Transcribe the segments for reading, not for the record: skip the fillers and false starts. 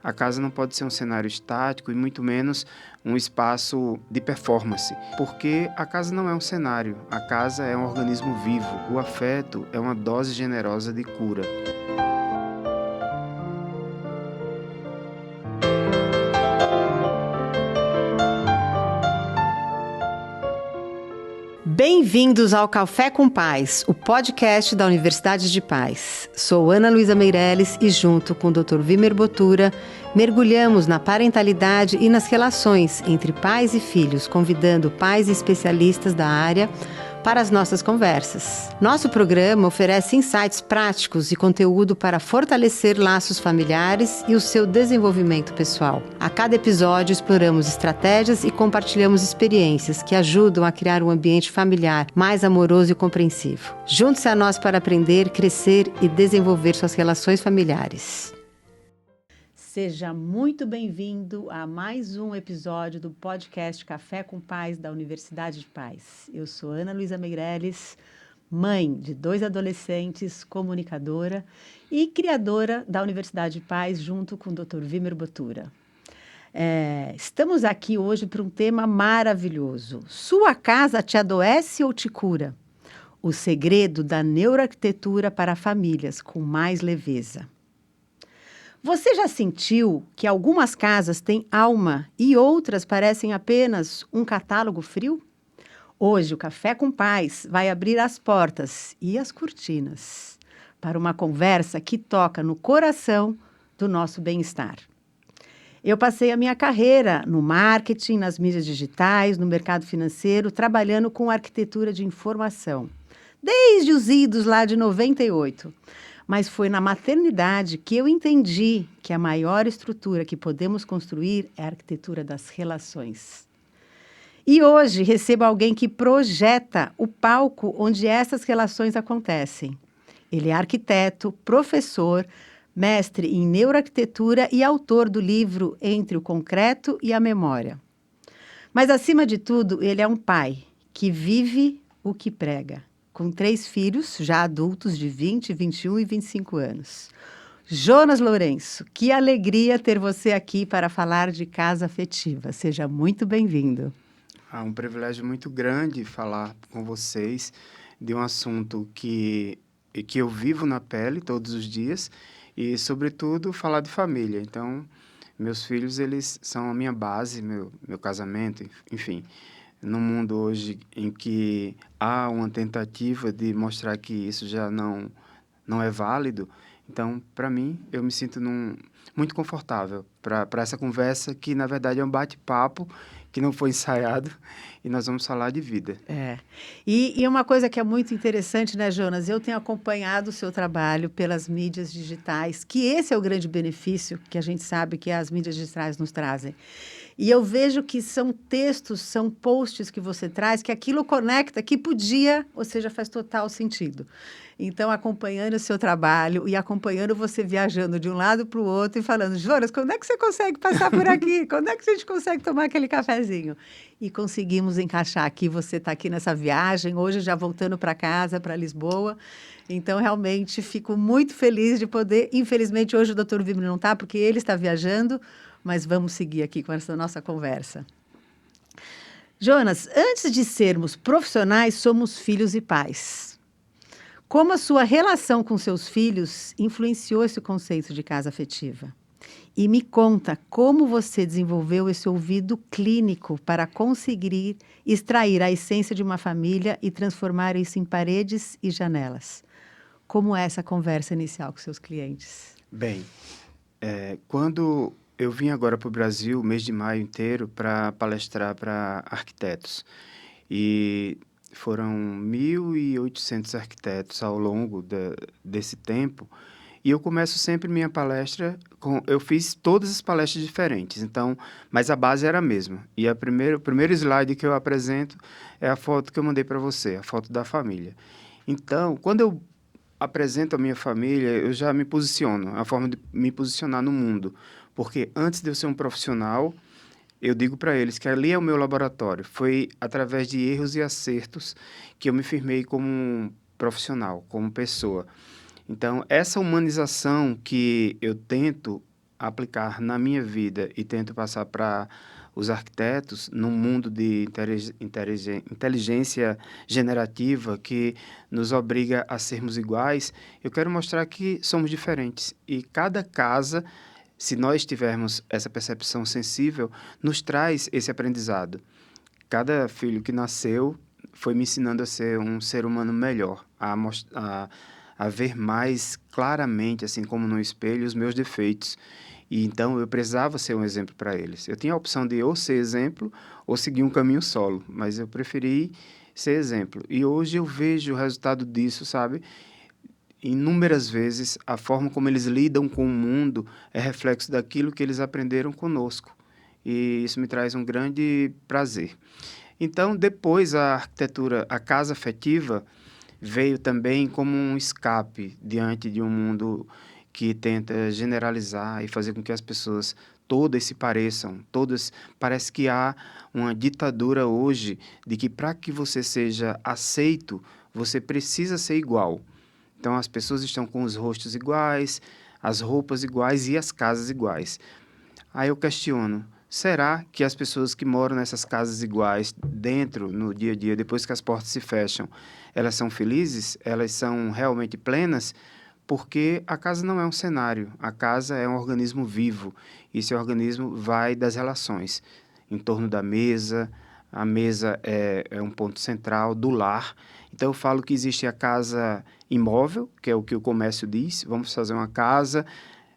A casa não pode ser um cenário estático e muito menos um espaço de performance, porque a casa não é um cenário, a casa é um organismo vivo. O afeto é uma dose generosa de cura. Bem-vindos ao Café com Paz, o podcast da Universidade de Paz. Sou Ana Luísa Meirelles e junto com o Dr. Vimer Botura, mergulhamos na parentalidade e nas relações entre pais e filhos, convidando pais e especialistas da área para as nossas conversas. Nosso programa oferece insights práticos e conteúdo para fortalecer laços familiares e o seu desenvolvimento pessoal. A cada episódio exploramos estratégias e compartilhamos experiências que ajudam a criar um ambiente familiar mais amoroso e compreensivo. Junte-se a nós para aprender, crescer e desenvolver suas relações familiares. Seja muito bem-vindo a mais um episódio do podcast Café com Paz da Universidade de Paz. Eu sou Ana Luísa Meirelles, mãe de 2 adolescentes, comunicadora e criadora da Universidade de Paz junto com o Dr. Vimer Botura. Estamos aqui hoje para um tema maravilhoso. Sua casa te adoece ou te cura? O segredo da neuroarquitetura para famílias com mais leveza. Você já sentiu que algumas casas têm alma e outras parecem apenas um catálogo frio? Hoje, o Café com Paz vai abrir as portas e as cortinas para uma conversa que toca no coração do nosso bem-estar. Eu passei a minha carreira no marketing, nas mídias digitais, no mercado financeiro, trabalhando com arquitetura de informação, desde os idos lá de 98. Mas foi na maternidade que eu entendi que a maior estrutura que podemos construir é a arquitetura das relações. E hoje recebo alguém que projeta o palco onde essas relações acontecem. Ele é arquiteto, professor, mestre em neuroarquitetura e autor do livro Entre o Concreto e a Memória. Mas, acima de tudo, ele é um pai que vive o que prega. Com 3 filhos, já adultos de 20, 21 e 25 anos. Jonas Lourenço, que alegria ter você aqui para falar de casa afetiva. Seja muito bem-vindo. Um privilégio muito grande falar com vocês de um assunto que eu vivo na pele todos os dias e, sobretudo, falar de família. Então, meus filhos, eles são a minha base, meu casamento, enfim. Num mundo hoje em que há uma tentativa de mostrar que isso já não é válido, então, para mim, eu me sinto muito confortável para essa conversa que, na verdade, é um bate-papo que não foi ensaiado e nós vamos falar de vida. E uma coisa que é muito interessante, né, Jonas? Eu tenho acompanhado o seu trabalho pelas mídias digitais, que esse é o grande benefício que a gente sabe que as mídias digitais nos trazem. E eu vejo que são textos, são posts que você traz, que aquilo conecta, que podia, ou seja, faz total sentido. Então, acompanhando o seu trabalho e acompanhando você viajando de um lado para o outro e falando, Jonas, quando é que você consegue passar por aqui? Quando é que a gente consegue tomar aquele cafezinho? E conseguimos encaixar aqui, você está aqui nessa viagem, hoje já voltando para casa, para Lisboa. Então, realmente, fico muito feliz de poder, infelizmente, hoje o Dr. Vimer não está, porque ele está viajando, mas vamos seguir aqui com essa nossa conversa. Jonas, antes de sermos profissionais, somos filhos e pais. Como a sua relação com seus filhos influenciou esse conceito de casa afetiva? E me conta como você desenvolveu esse ouvido clínico para conseguir extrair a essência de uma família e transformar isso em paredes e janelas. Como é essa conversa inicial com seus clientes? Bem, quando eu vim agora para o Brasil, mês de maio inteiro, para palestrar para arquitetos. E foram 1.800 arquitetos ao longo desse tempo. E eu começo sempre minha palestra com... Eu fiz todas as palestras diferentes, então, mas a base era a mesma. E o primeiro slide que eu apresento é a foto que eu mandei para você, a foto da família. Então, quando eu apresento a minha família, eu já me posiciono, a forma de me posicionar no mundo. Porque antes de eu ser um profissional, eu digo para eles que ali é o meu laboratório. Foi através de erros e acertos que eu me firmei como um profissional, como pessoa. Então, essa humanização que eu tento aplicar na minha vida e tento passar para os arquitetos num mundo de inteligência generativa que nos obriga a sermos iguais, eu quero mostrar que somos diferentes e cada casa, se nós tivermos essa percepção sensível, nos traz esse aprendizado. Cada filho que nasceu foi me ensinando a ser um ser humano melhor, a ver mais claramente, assim como no espelho, os meus defeitos. E então eu precisava ser um exemplo para eles. Eu tinha a opção de ou ser exemplo ou seguir um caminho solo, mas eu preferi ser exemplo. E hoje eu vejo o resultado disso, sabe? Inúmeras vezes a forma como eles lidam com o mundo é reflexo daquilo que eles aprenderam conosco. E isso me traz um grande prazer. Então, depois a arquitetura, a casa afetiva, veio também como um escape diante de um mundo que tenta generalizar e fazer com que as pessoas todas se pareçam, todas, parece que há uma ditadura hoje de que para que você seja aceito, você precisa ser igual. Então as pessoas estão com os rostos iguais, as roupas iguais e as casas iguais. Aí eu questiono, será que as pessoas que moram nessas casas iguais, dentro, no dia a dia, depois que as portas se fecham, elas são felizes? Elas são realmente plenas? Porque a casa não é um cenário, a casa é um organismo vivo, e esse organismo vai das relações, em torno da mesa, a mesa é um ponto central do lar. Então eu falo que existe a casa imóvel, que é o que o comércio diz, vamos fazer uma casa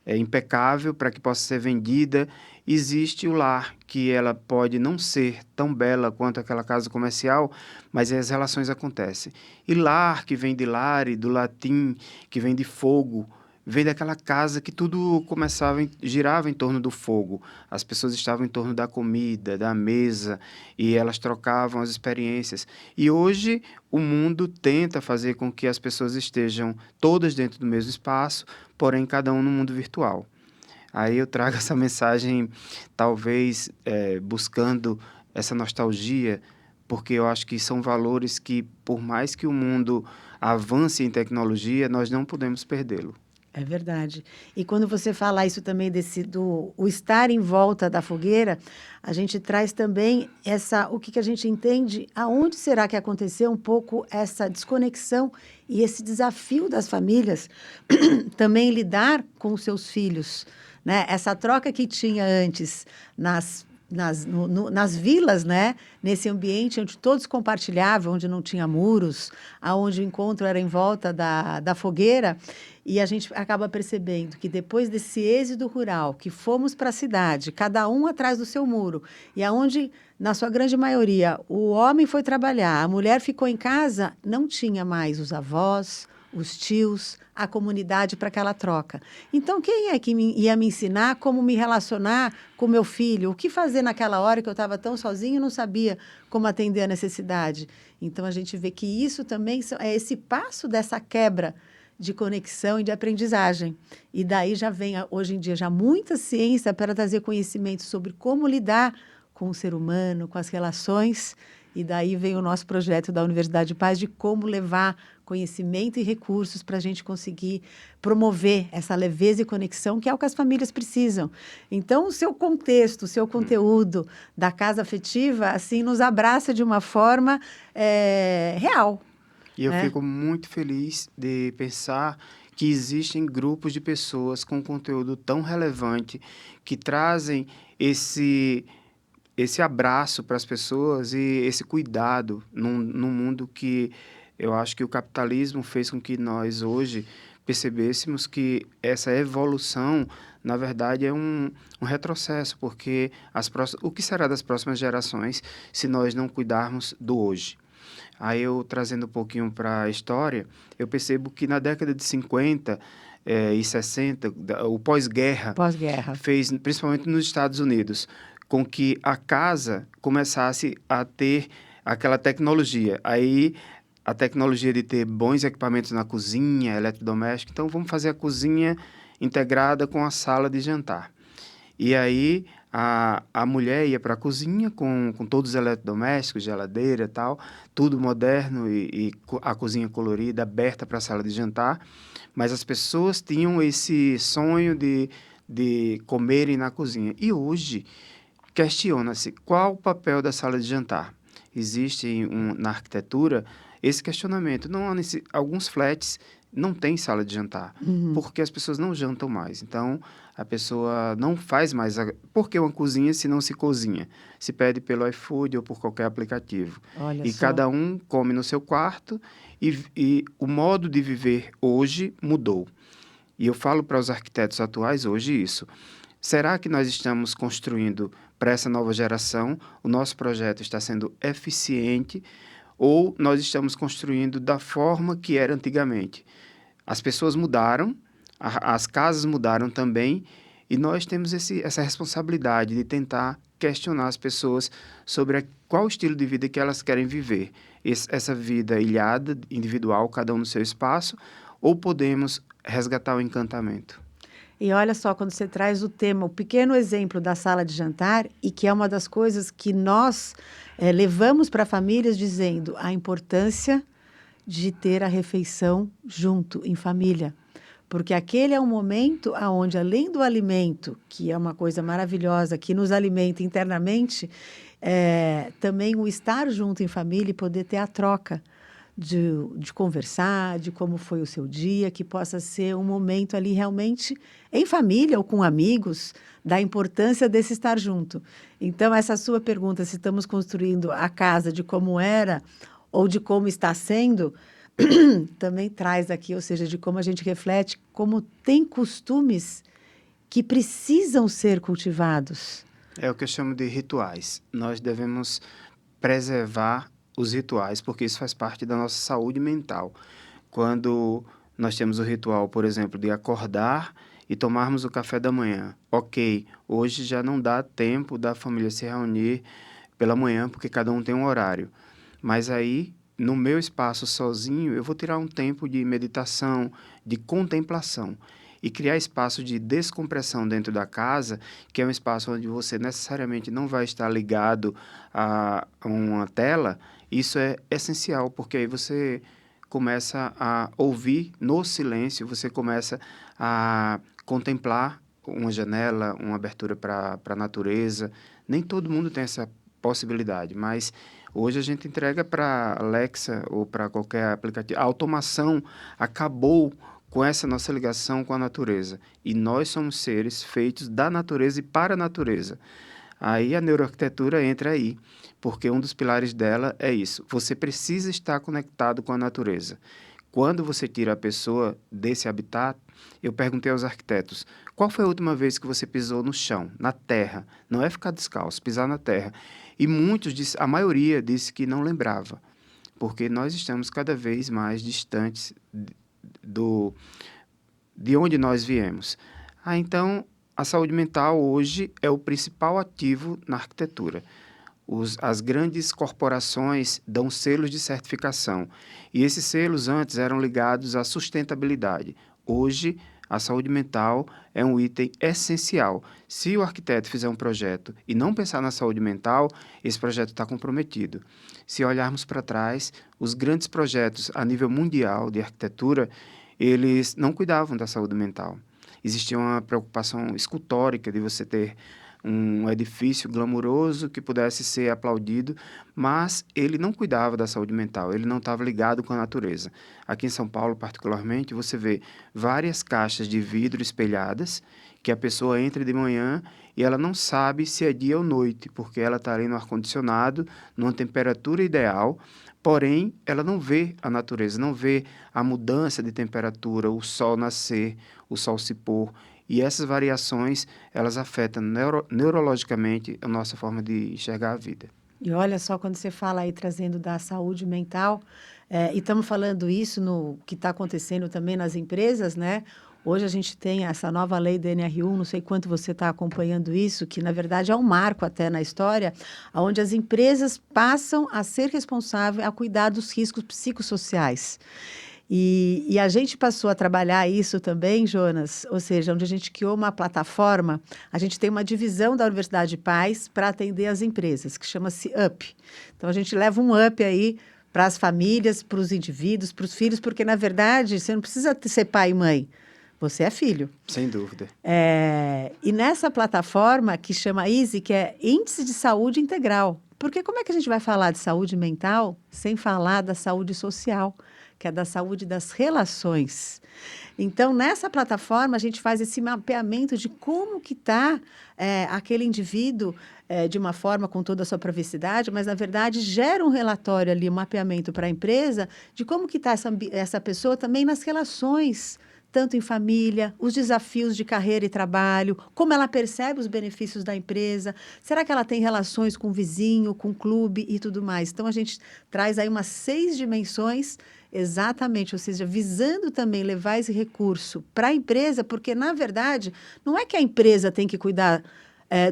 impecável para que possa ser vendida. Existe o lar, que ela pode não ser tão bela quanto aquela casa comercial, mas as relações acontecem. E lar, que vem de lare, do latim, que vem de fogo, vem daquela casa que tudo girava em torno do fogo. As pessoas estavam em torno da comida, da mesa, e elas trocavam as experiências. E hoje o mundo tenta fazer com que as pessoas estejam todas dentro do mesmo espaço, porém cada um no mundo virtual. Aí eu trago essa mensagem, talvez buscando essa nostalgia, porque eu acho que são valores que, por mais que o mundo avance em tecnologia, nós não podemos perdê-lo. É verdade. E quando você fala isso também o estar em volta da fogueira, a gente traz também o que a gente entende, aonde será que aconteceu um pouco essa desconexão e esse desafio das famílias também lidar com os seus filhos, né? Essa troca que tinha antes nas vilas, né? Nesse ambiente onde todos compartilhavam, onde não tinha muros, aonde o encontro era em volta da fogueira. E a gente acaba percebendo que depois desse êxodo rural, que fomos para a cidade, cada um atrás do seu muro, e aonde, na sua grande maioria, o homem foi trabalhar, a mulher ficou em casa, não tinha mais os avós, os tios, a comunidade para aquela troca. Então, quem é que ia me ensinar como me relacionar com meu filho? O que fazer naquela hora que eu estava tão sozinho e não sabia como atender a necessidade? Então, a gente vê que isso também é esse passo dessa quebra de conexão e de aprendizagem. E daí já vem, hoje em dia, já muita ciência para trazer conhecimento sobre como lidar com o ser humano, com as relações. E daí vem o nosso projeto da Universidade de Paz de como levar conhecimento e recursos para a gente conseguir promover essa leveza e conexão, que é o que as famílias precisam. Então, o seu contexto, o seu conteúdo da casa afetiva, assim, nos abraça de uma forma real. E eu fico muito feliz de pensar que existem grupos de pessoas com conteúdo tão relevante que trazem esse abraço para as pessoas e esse cuidado num mundo que eu acho que o capitalismo fez com que nós hoje percebêssemos que essa evolução, na verdade, é um retrocesso, porque o que será das próximas gerações se nós não cuidarmos do hoje? Aí eu, trazendo um pouquinho para a história, eu percebo que na década de 50 e 60, o pós-guerra fez, principalmente nos Estados Unidos, com que a casa começasse a ter aquela tecnologia. Aí, a tecnologia de ter bons equipamentos na cozinha, eletrodoméstico. Então, vamos fazer a cozinha integrada com a sala de jantar. E aí, a mulher ia para a cozinha com todos os eletrodomésticos, geladeira e tal, tudo moderno e a cozinha colorida, aberta para a sala de jantar. Mas as pessoas tinham esse sonho de de comerem na cozinha. E hoje, questiona-se qual o papel da sala de jantar. Existe na arquitetura esse questionamento. Não há alguns flats não têm sala de jantar, porque as pessoas não jantam mais. Então, a pessoa não faz mais... Por que uma cozinha se não se cozinha? Se pede pelo iFood ou por qualquer aplicativo. Olha E só. cada um come no seu quarto e o modo de viver hoje mudou. E eu falo para os arquitetos atuais hoje isso. Será que nós estamos construindo para essa nova geração, o nosso projeto está sendo eficiente ou nós estamos construindo da forma que era antigamente? As pessoas mudaram, as casas mudaram também e nós temos essa responsabilidade de tentar questionar as pessoas sobre qual estilo de vida que elas querem viver. Essa vida ilhada, individual, cada um no seu espaço, ou podemos resgatar o encantamento? E olha só, quando você traz o tema, o pequeno exemplo da sala de jantar, e que é uma das coisas que nós levamos para famílias dizendo a importância de ter a refeição junto, em família. Porque aquele é um momento onde, além do alimento, que é uma coisa maravilhosa, que nos alimenta internamente, também o estar junto em família e poder ter a troca de conversar, de como foi o seu dia, que possa ser um momento ali realmente em família ou com amigos, da importância desse estar junto. Então, essa sua pergunta, se estamos construindo a casa de como era ou de como está sendo, também traz aqui, ou seja, de como a gente reflete, como tem costumes que precisam ser cultivados. É o que eu chamo de rituais. Nós devemos preservar os rituais, porque isso faz parte da nossa saúde mental. Quando nós temos o ritual, por exemplo, de acordar e tomarmos o café da manhã. Ok, hoje já não dá tempo da família se reunir pela manhã, porque cada um tem um horário. Mas aí, no meu espaço sozinho, eu vou tirar um tempo de meditação, de contemplação. E criar espaço de descompressão dentro da casa, que é um espaço onde você necessariamente não vai estar ligado a uma tela. Isso é essencial, porque aí você começa a ouvir no silêncio, você começa a contemplar uma janela, uma abertura para a natureza. Nem todo mundo tem essa possibilidade, mas hoje a gente entrega para Alexa ou para qualquer aplicativo. A automação acabou com essa nossa ligação com a natureza. E nós somos seres feitos da natureza e para a natureza. Aí a neuroarquitetura entra aí, porque um dos pilares dela é isso. Você precisa estar conectado com a natureza. Quando você tira a pessoa desse habitat, eu perguntei aos arquitetos, qual foi a última vez que você pisou no chão, na terra? Não é ficar descalço, pisar na terra. E a maioria disse que não lembrava, porque nós estamos cada vez mais distantes de onde nós viemos. Então, a saúde mental hoje é o principal ativo na arquitetura. As grandes corporações dão selos de certificação. E esses selos antes eram ligados à sustentabilidade. Hoje, a saúde mental é um item essencial. Se o arquiteto fizer um projeto e não pensar na saúde mental, esse projeto está comprometido. Se olharmos para trás, os grandes projetos a nível mundial de arquitetura, eles não cuidavam da saúde mental. Existia uma preocupação escultórica de você ter um edifício glamuroso que pudesse ser aplaudido, mas ele não cuidava da saúde mental, ele não estava ligado com a natureza. Aqui em São Paulo, particularmente, você vê várias caixas de vidro espelhadas, que a pessoa entra de manhã e ela não sabe se é dia ou noite, porque ela está ali no ar-condicionado, numa temperatura ideal, porém, ela não vê a natureza, não vê a mudança de temperatura, o sol nascer, o sol se pôr. E essas variações, elas afetam neurologicamente a nossa forma de enxergar a vida. E olha só, quando você fala aí, trazendo da saúde mental, e estamos falando isso no que está acontecendo também nas empresas, né? Hoje a gente tem essa nova lei da NR1, não sei quanto você está acompanhando isso, que na verdade é um marco até na história, onde as empresas passam a ser responsáveis a cuidar dos riscos psicossociais. E a gente passou a trabalhar isso também, Jonas, ou seja, onde a gente criou uma plataforma, a gente tem uma divisão da Universidade de Paz para atender as empresas, que chama-se UP. Então, a gente leva um UP aí para as famílias, para os indivíduos, para os filhos, porque, na verdade, você não precisa ser pai e mãe Você é filho. Sem dúvida. E nessa plataforma que chama Easy, que é Índice de Saúde Integral. Porque como é que a gente vai falar de saúde mental sem falar da saúde social, que é da saúde das relações? Então, nessa plataforma, a gente faz esse mapeamento de como que está aquele indivíduo de uma forma com toda a sua privacidade, mas, na verdade, gera um relatório ali, um mapeamento para a empresa de como que está essa pessoa também nas relações, tanto em família, os desafios de carreira e trabalho, como ela percebe os benefícios da empresa, será que ela tem relações com o vizinho, com o clube e tudo mais. Então, a gente traz aí umas 6 dimensões, exatamente, ou seja, visando também levar esse recurso para a empresa, porque, na verdade, não é que a empresa tem que cuidar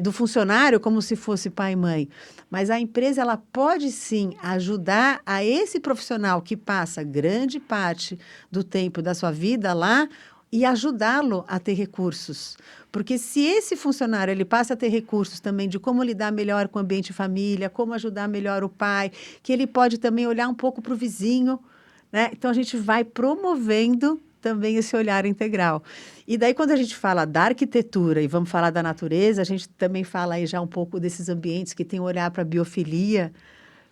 do funcionário como se fosse pai e mãe, mas a empresa ela pode sim ajudar a esse profissional que passa grande parte do tempo da sua vida lá e ajudá-lo a ter recursos. Porque se esse funcionário ele passa a ter recursos também de como lidar melhor com o ambiente de família, como ajudar melhor o pai, que ele pode também olhar um pouco para o vizinho, né? Então, a gente vai promovendo também esse olhar integral. E daí, quando a gente fala da arquitetura e vamos falar da natureza, a gente também fala aí já um pouco desses ambientes que tem olhar para a biofilia,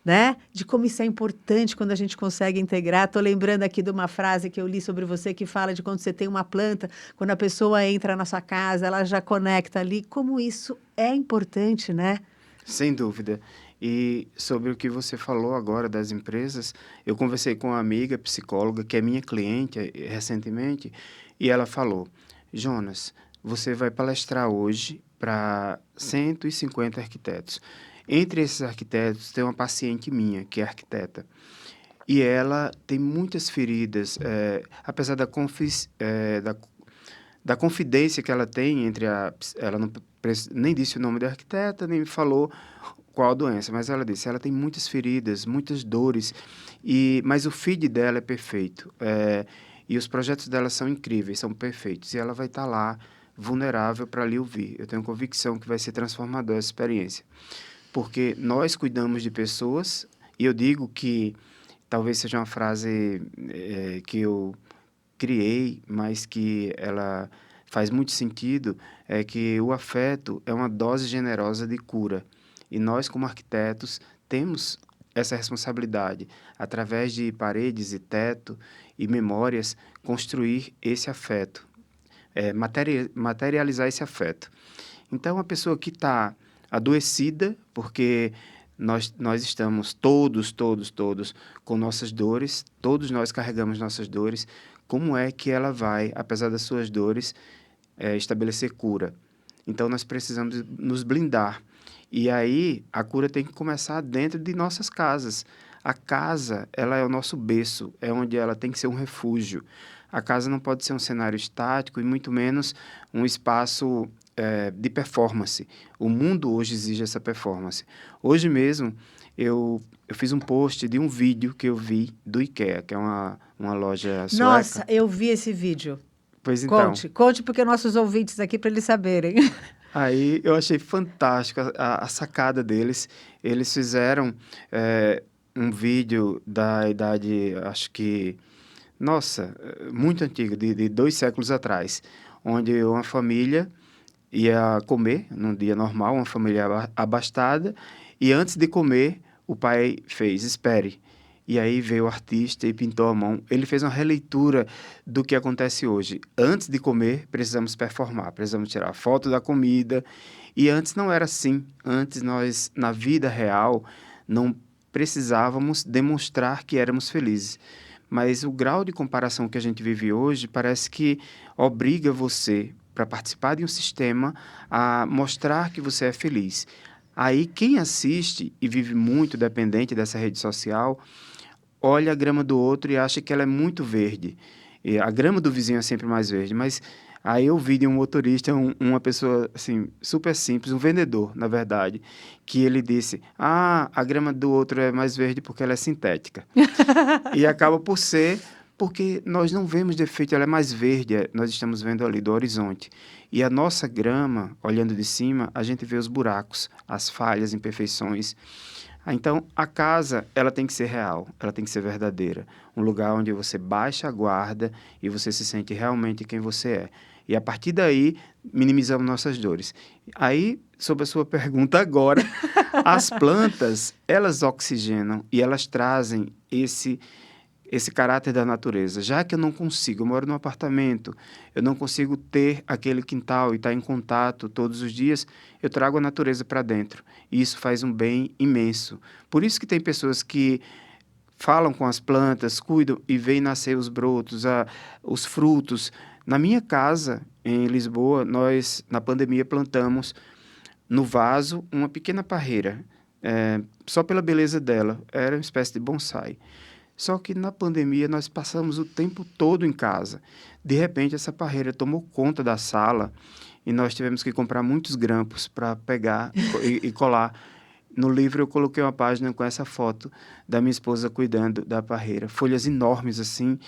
né? De como isso é importante quando a gente consegue integrar. Estou lembrando aqui de uma frase que eu li sobre você que fala de quando você tem uma planta, quando a pessoa entra na sua casa, ela já conecta ali. Como isso é importante, né? Sem dúvida. E sobre o que você falou agora das empresas, eu conversei com uma amiga psicóloga, que é minha cliente recentemente, e ela falou: Jonas, você vai palestrar hoje para 150 arquitetos. Entre esses arquitetos tem uma paciente minha, que é arquiteta. E ela tem muitas feridas, apesar da confidência que ela tem entre ela não nem disse o nome da arquiteta, nem me falou qual a doença, mas ela disse, ela tem muitas feridas, muitas dores, mas o feed dela é perfeito, e os projetos dela são incríveis, são perfeitos, e ela vai estar lá, vulnerável, para lhe ouvir. Eu tenho convicção que vai ser transformadora essa experiência, porque nós cuidamos de pessoas, e eu digo que, talvez seja uma frase que eu criei, mas que ela faz muito sentido, é que o afeto é uma dose generosa de cura. E nós, como arquitetos, temos essa responsabilidade, através de paredes e teto e memórias, construir esse afeto, materializar esse afeto. Então, a pessoa que está adoecida, porque nós estamos todos com nossas dores, todos nós carregamos nossas dores, como é que ela vai, apesar das suas dores, estabelecer cura? Então, nós precisamos nos blindar. E aí, a cura tem que começar dentro de nossas casas. A casa, ela é o nosso berço, é onde ela tem que ser um refúgio. A casa não pode ser um cenário estático e muito menos um espaço de performance. O mundo hoje exige essa performance. Hoje mesmo, eu fiz um post de um vídeo que eu vi do IKEA, que é uma loja sueca. Nossa, eu vi esse vídeo. Pois então. Conte porque nossos ouvintes aqui, para eles saberem. Aí eu achei fantástico a sacada deles. Eles fizeram um vídeo da idade, acho que, muito antiga, de 2 séculos atrás, onde uma família ia comer num dia normal, uma família abastada, e antes de comer, o pai fez, espere. E aí veio o artista e pintou a mão. Ele fez uma releitura do que acontece hoje. Antes de comer, precisamos performar, precisamos tirar foto da comida. E antes não era assim. Antes nós, na vida real, não precisávamos demonstrar que éramos felizes. Mas o grau de comparação que a gente vive hoje parece que obriga você, para participar de um sistema, a mostrar que você é feliz. Aí quem assiste e vive muito dependente dessa rede social, olha a grama do outro e acha que ela é muito verde. E a grama do vizinho é sempre mais verde, mas aí eu vi de um motorista, uma pessoa assim, super simples, um vendedor, na verdade, que ele disse, a grama do outro é mais verde porque ela é sintética. E acaba por ser, porque nós não vemos defeito, ela é mais verde, nós estamos vendo ali do horizonte. E a nossa grama, olhando de cima, a gente vê os buracos, as falhas, imperfeições. Então, a casa, ela tem que ser real, ela tem que ser verdadeira. Um lugar onde você baixa a guarda e você se sente realmente quem você é. E, a partir daí, minimizamos nossas dores. Aí, sobre a sua pergunta agora, as plantas, elas oxigenam e elas trazem esse caráter da natureza. Já que eu não consigo, eu moro num apartamento, eu não consigo ter aquele quintal e estar em contato todos os dias, eu trago a natureza para dentro. E isso faz um bem imenso. Por isso que tem pessoas que falam com as plantas, cuidam e veem nascer os brotos, os frutos. Na minha casa, em Lisboa, nós, na pandemia, plantamos no vaso uma pequena parreira, só pela beleza dela. Era uma espécie de bonsai. Só que na pandemia nós passamos o tempo todo em casa. De repente, essa parreira tomou conta da sala e nós tivemos que comprar muitos grampos para pegar e colar. No livro eu coloquei uma página com essa foto da minha esposa cuidando da parreira. Folhas enormes assim,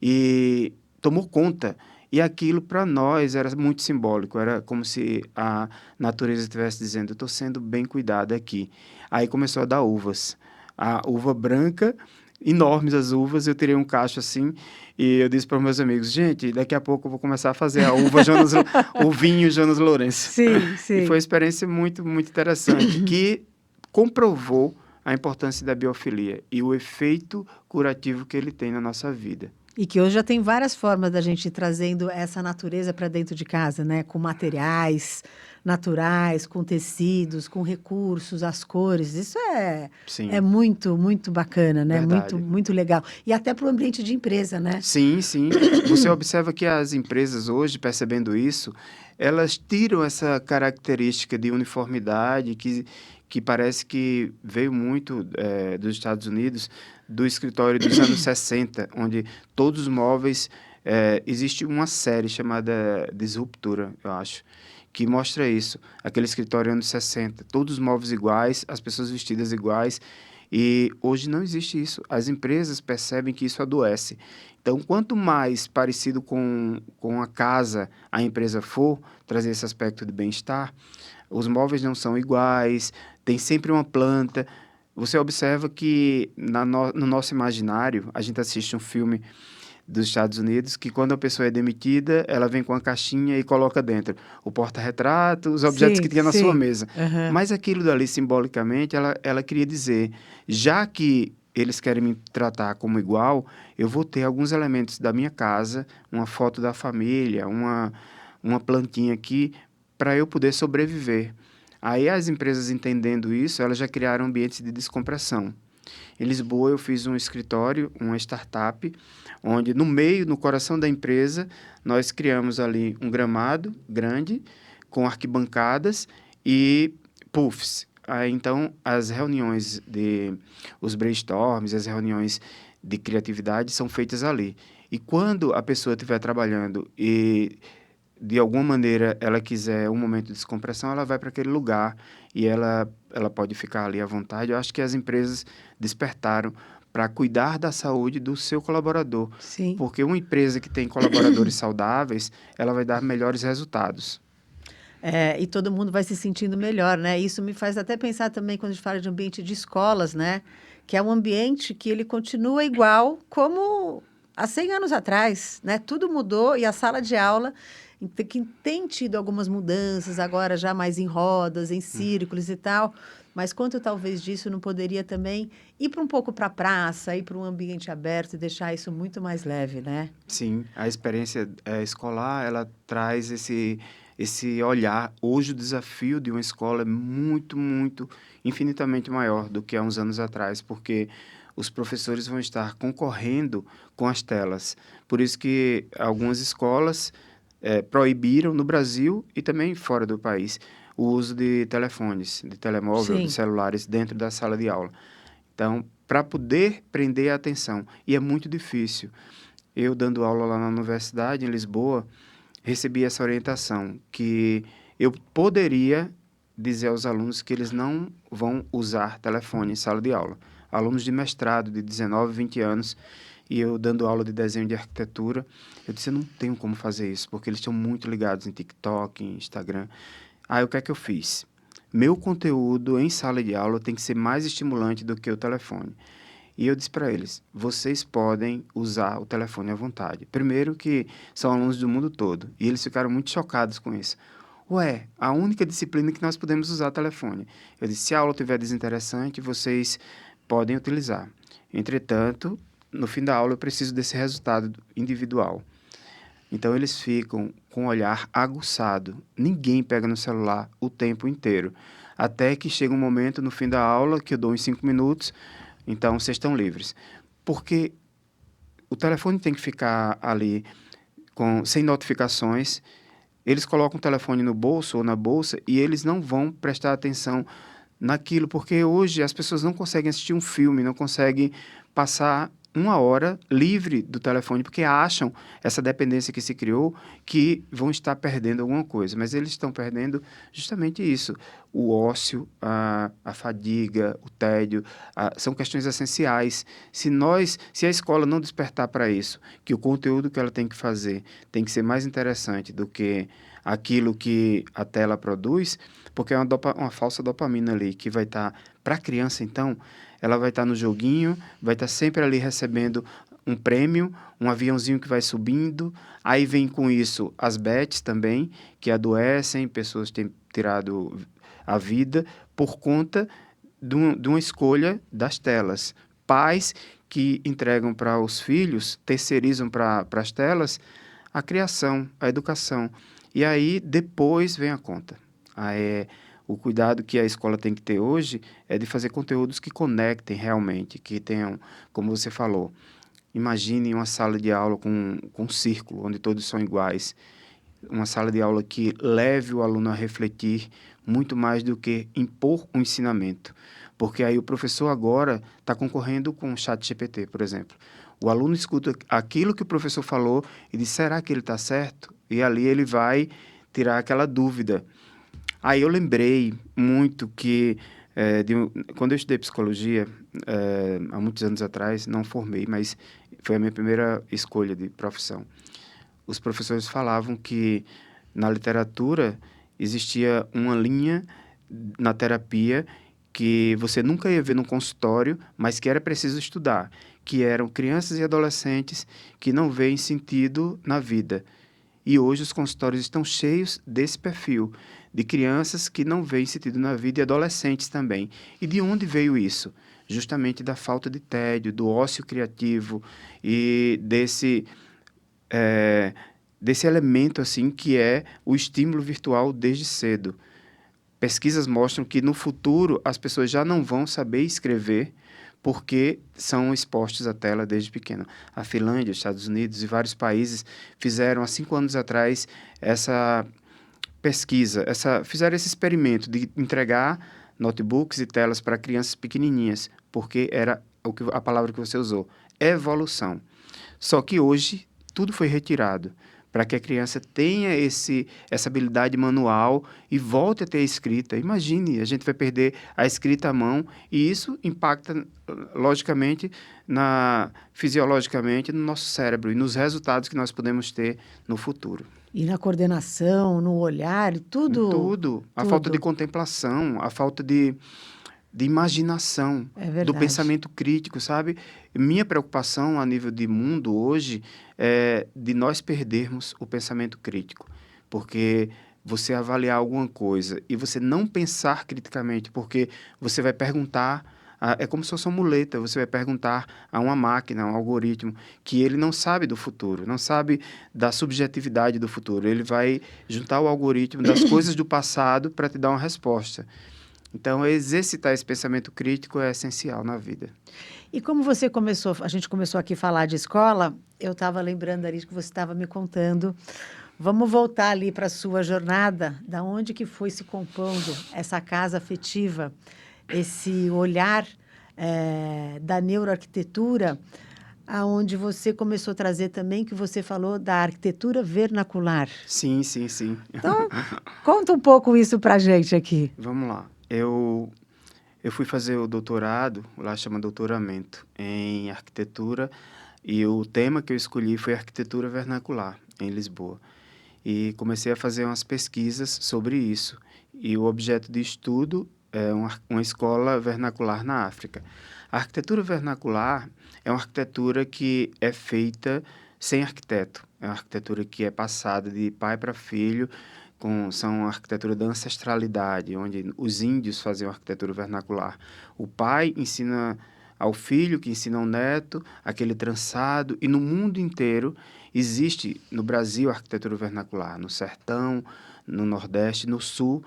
e tomou conta. E aquilo para nós era muito simbólico, era como se a natureza estivesse dizendo: eu estou sendo bem cuidada aqui. Aí começou a dar uvas. A uva branca, enormes as uvas, eu tirei um cacho assim e eu disse para os meus amigos: gente, daqui a pouco eu vou começar a fazer a uva Jonas, o vinho Jonas Lourenço. Sim, sim. E foi uma experiência muito, muito interessante, que comprovou a importância da biofilia e o efeito curativo que ele tem na nossa vida. E que hoje já tem várias formas da gente ir trazendo essa natureza para dentro de casa, né? Com materiais naturais, com tecidos, com recursos, as cores. Isso Sim, é muito, muito bacana, né? verdade. Muito, muito legal. E até para o ambiente de empresa, né? Sim, sim. Você observa que as empresas hoje, percebendo isso, elas tiram essa característica de uniformidade que parece que veio muito dos Estados Unidos, do escritório dos anos 60, onde todos os móveis... existe uma série chamada Disruptura, eu acho, que mostra isso. Aquele escritório anos 60, todos os móveis iguais, as pessoas vestidas iguais, e hoje não existe isso. As empresas percebem que isso adoece. Então, quanto mais parecido com a casa a empresa for, trazer esse aspecto de bem-estar, os móveis não são iguais, tem sempre uma planta. Você observa que no nosso imaginário, a gente assiste um filme dos Estados Unidos, que quando a pessoa é demitida, ela vem com a caixinha e coloca dentro o porta-retrato, os objetos que tinha na sua mesa. Uhum. Mas aquilo dali, simbolicamente, ela queria dizer, já que eles querem me tratar como igual, eu vou ter alguns elementos da minha casa, uma foto da família, uma plantinha aqui, para eu poder sobreviver. Aí as empresas, entendendo isso, elas já criaram ambientes de descompressão. Em Lisboa, eu fiz um escritório, uma startup, onde no coração da empresa, nós criamos ali um gramado grande, com arquibancadas e puffs. Aí, então, as reuniões os brainstorms, as reuniões de criatividade são feitas ali. E quando a pessoa estiver trabalhando e, de alguma maneira, ela quiser um momento de descompressão, ela vai para aquele lugar e ela pode ficar ali à vontade. Eu acho que as empresas despertaram para cuidar da saúde do seu colaborador. Sim. Porque uma empresa que tem colaboradores saudáveis, ela vai dar melhores resultados. E todo mundo vai se sentindo melhor, né? Isso me faz até pensar também quando a gente fala de ambiente de escolas, né? Que é um ambiente que ele continua igual como há 100 anos atrás, né? Tudo mudou e a sala de aula, que tem tido algumas mudanças agora já mais em rodas, em círculos e tal, mas quanto talvez disso não poderia também ir para um pouco para a praça, ir para um ambiente aberto e deixar isso muito mais leve, né? Sim, a experiência escolar, ela traz esse olhar. Hoje o desafio de uma escola é muito, muito, infinitamente maior do que há uns anos atrás, porque os professores vão estar concorrendo com as telas. Por isso que algumas escolas proibiram no Brasil e também fora do país o uso de telefones, de telemóvel, Sim. de celulares dentro da sala de aula. Então, para poder prender a atenção, e é muito difícil. Eu, dando aula lá na universidade, em Lisboa, recebi essa orientação, que eu poderia dizer aos alunos que eles não vão usar telefone em sala de aula. Alunos de mestrado, de 19, 20 anos, e eu dando aula de desenho de arquitetura, eu disse, eu não tenho como fazer isso, porque eles estão muito ligados em TikTok, em Instagram. Aí, o que é que eu fiz? meu conteúdo em sala de aula tem que ser mais estimulante do que o telefone. E eu disse para eles, vocês podem usar o telefone à vontade. Primeiro que são alunos do mundo todo, e eles ficaram muito chocados com isso. Ué, a única disciplina que nós podemos usar telefone. Eu disse, se a aula estiver desinteressante, vocês podem utilizar. Entretanto, no fim da aula eu preciso desse resultado individual. Então, eles ficam com o olhar aguçado. Ninguém pega no celular o tempo inteiro. Até que chega um momento no fim da aula, que eu dou em 5 minutos, então vocês estão livres. Porque o telefone tem que ficar ali sem notificações. Eles colocam o telefone no bolso ou na bolsa e eles não vão prestar atenção naquilo, porque hoje as pessoas não conseguem assistir um filme, não conseguem passar 1 hora livre do telefone, porque acham, essa dependência que se criou, que vão estar perdendo alguma coisa. Mas eles estão perdendo justamente isso. O ócio, a fadiga, o tédio, são questões essenciais. Se a escola não despertar para isso, que o conteúdo que ela tem que fazer tem que ser mais interessante do que aquilo que a tela produz, porque é uma falsa dopamina ali, que vai estar, para a criança, então, ela vai estar no joguinho, vai estar sempre ali recebendo um prêmio, um aviãozinho que vai subindo, aí vem com isso as bets também, que adoecem, pessoas têm tirado a vida por conta de uma escolha das telas. Pais que entregam para os filhos, terceirizam para as telas, a criação, a educação. E aí, depois vem a conta. O cuidado que a escola tem que ter hoje é de fazer conteúdos que conectem realmente, que tenham, como você falou, imagine uma sala de aula com um círculo, onde todos são iguais. Uma sala de aula que leve o aluno a refletir muito mais do que impor um ensinamento. Porque aí o professor agora está concorrendo com o ChatGPT, por exemplo. O aluno escuta aquilo que o professor falou e diz, será que ele está certo? E ali ele vai tirar aquela dúvida. Aí eu lembrei muito que, quando eu estudei psicologia, há muitos anos atrás, não formei, mas foi a minha primeira escolha de profissão. Os professores falavam que na literatura existia uma linha na terapia que você nunca ia ver no consultório, mas que era preciso estudar, que eram crianças e adolescentes que não veem sentido na vida. E hoje os consultórios estão cheios desse perfil, de crianças que não veem sentido na vida e adolescentes também. E de onde veio isso? Justamente da falta de tédio, do ócio criativo e desse elemento assim que é o estímulo virtual desde cedo. Pesquisas mostram que no futuro as pessoas já não vão saber escrever porque são expostos à tela desde pequeno. A Finlândia, os Estados Unidos e vários países fizeram, há 5 anos atrás, essa pesquisa, fizeram esse experimento de entregar notebooks e telas para crianças pequenininhas, porque era a palavra que você usou, evolução. Só que hoje tudo foi retirado para que a criança tenha essa habilidade manual e volte a ter a escrita. Imagine, a gente vai perder a escrita à mão e isso impacta, logicamente, fisiologicamente, no nosso cérebro e nos resultados que nós podemos ter no futuro. E na coordenação, no olhar, tudo. Tudo. A falta de contemplação, a falta de imaginação, do pensamento crítico, sabe? Minha preocupação a nível de mundo hoje é de nós perdermos o pensamento crítico, porque você avaliar alguma coisa e você não pensar criticamente, porque você vai perguntar, é como se fosse uma muleta, você vai perguntar a uma máquina, a um algoritmo, que ele não sabe do futuro, não sabe da subjetividade do futuro, ele vai juntar o algoritmo das coisas do passado para te dar uma resposta. Então, exercitar esse pensamento crítico é essencial na vida. E como a gente começou aqui a falar de escola, eu estava lembrando ali que você estava me contando. Vamos voltar ali para a sua jornada, da onde que foi se compondo essa casa afetiva, esse olhar da neuroarquitetura, aonde você começou a trazer também, que você falou da arquitetura vernacular. Sim, sim, sim. Então, conta um pouco isso para a gente aqui. Vamos lá. Eu fui fazer o doutorado, lá chama doutoramento, em arquitetura, e o tema que eu escolhi foi arquitetura vernacular, em Lisboa. E comecei a fazer umas pesquisas sobre isso. e o objeto de estudo é uma escola vernacular na África. A arquitetura vernacular é uma arquitetura que é feita sem arquiteto. É uma arquitetura que é passada de pai para filho, são a arquitetura da ancestralidade, onde os índios faziam arquitetura vernacular. O pai ensina ao filho, que ensina ao neto, aquele trançado, e no mundo inteiro existe, no Brasil, a arquitetura vernacular, no sertão, no Nordeste, no Sul,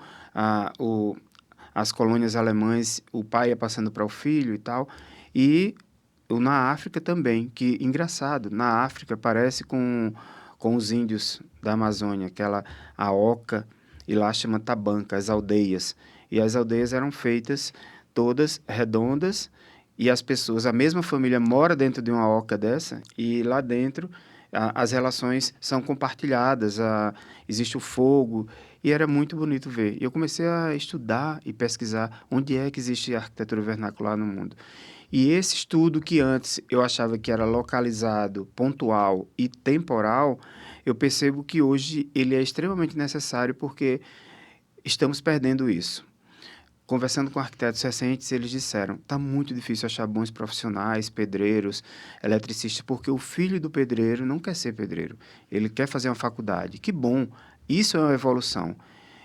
as colônias alemãs, o pai ia passando para o filho e tal, e na África também, que engraçado, na África parece com os índios da Amazônia, a oca, e lá chama tabanca, as aldeias. E as aldeias eram feitas todas redondas, e as pessoas, a mesma família mora dentro de uma oca dessa, e lá dentro as relações são compartilhadas, existe o fogo, e era muito bonito ver. E eu comecei a estudar e pesquisar onde é que existe arquitetura vernacular no mundo. E esse estudo que antes eu achava que era localizado, pontual e temporal, eu percebo que hoje ele é extremamente necessário porque estamos perdendo isso. Conversando com arquitetos recentes, eles disseram, está muito difícil achar bons profissionais, pedreiros, eletricistas, porque o filho do pedreiro não quer ser pedreiro, ele quer fazer uma faculdade. Que bom, isso é uma evolução.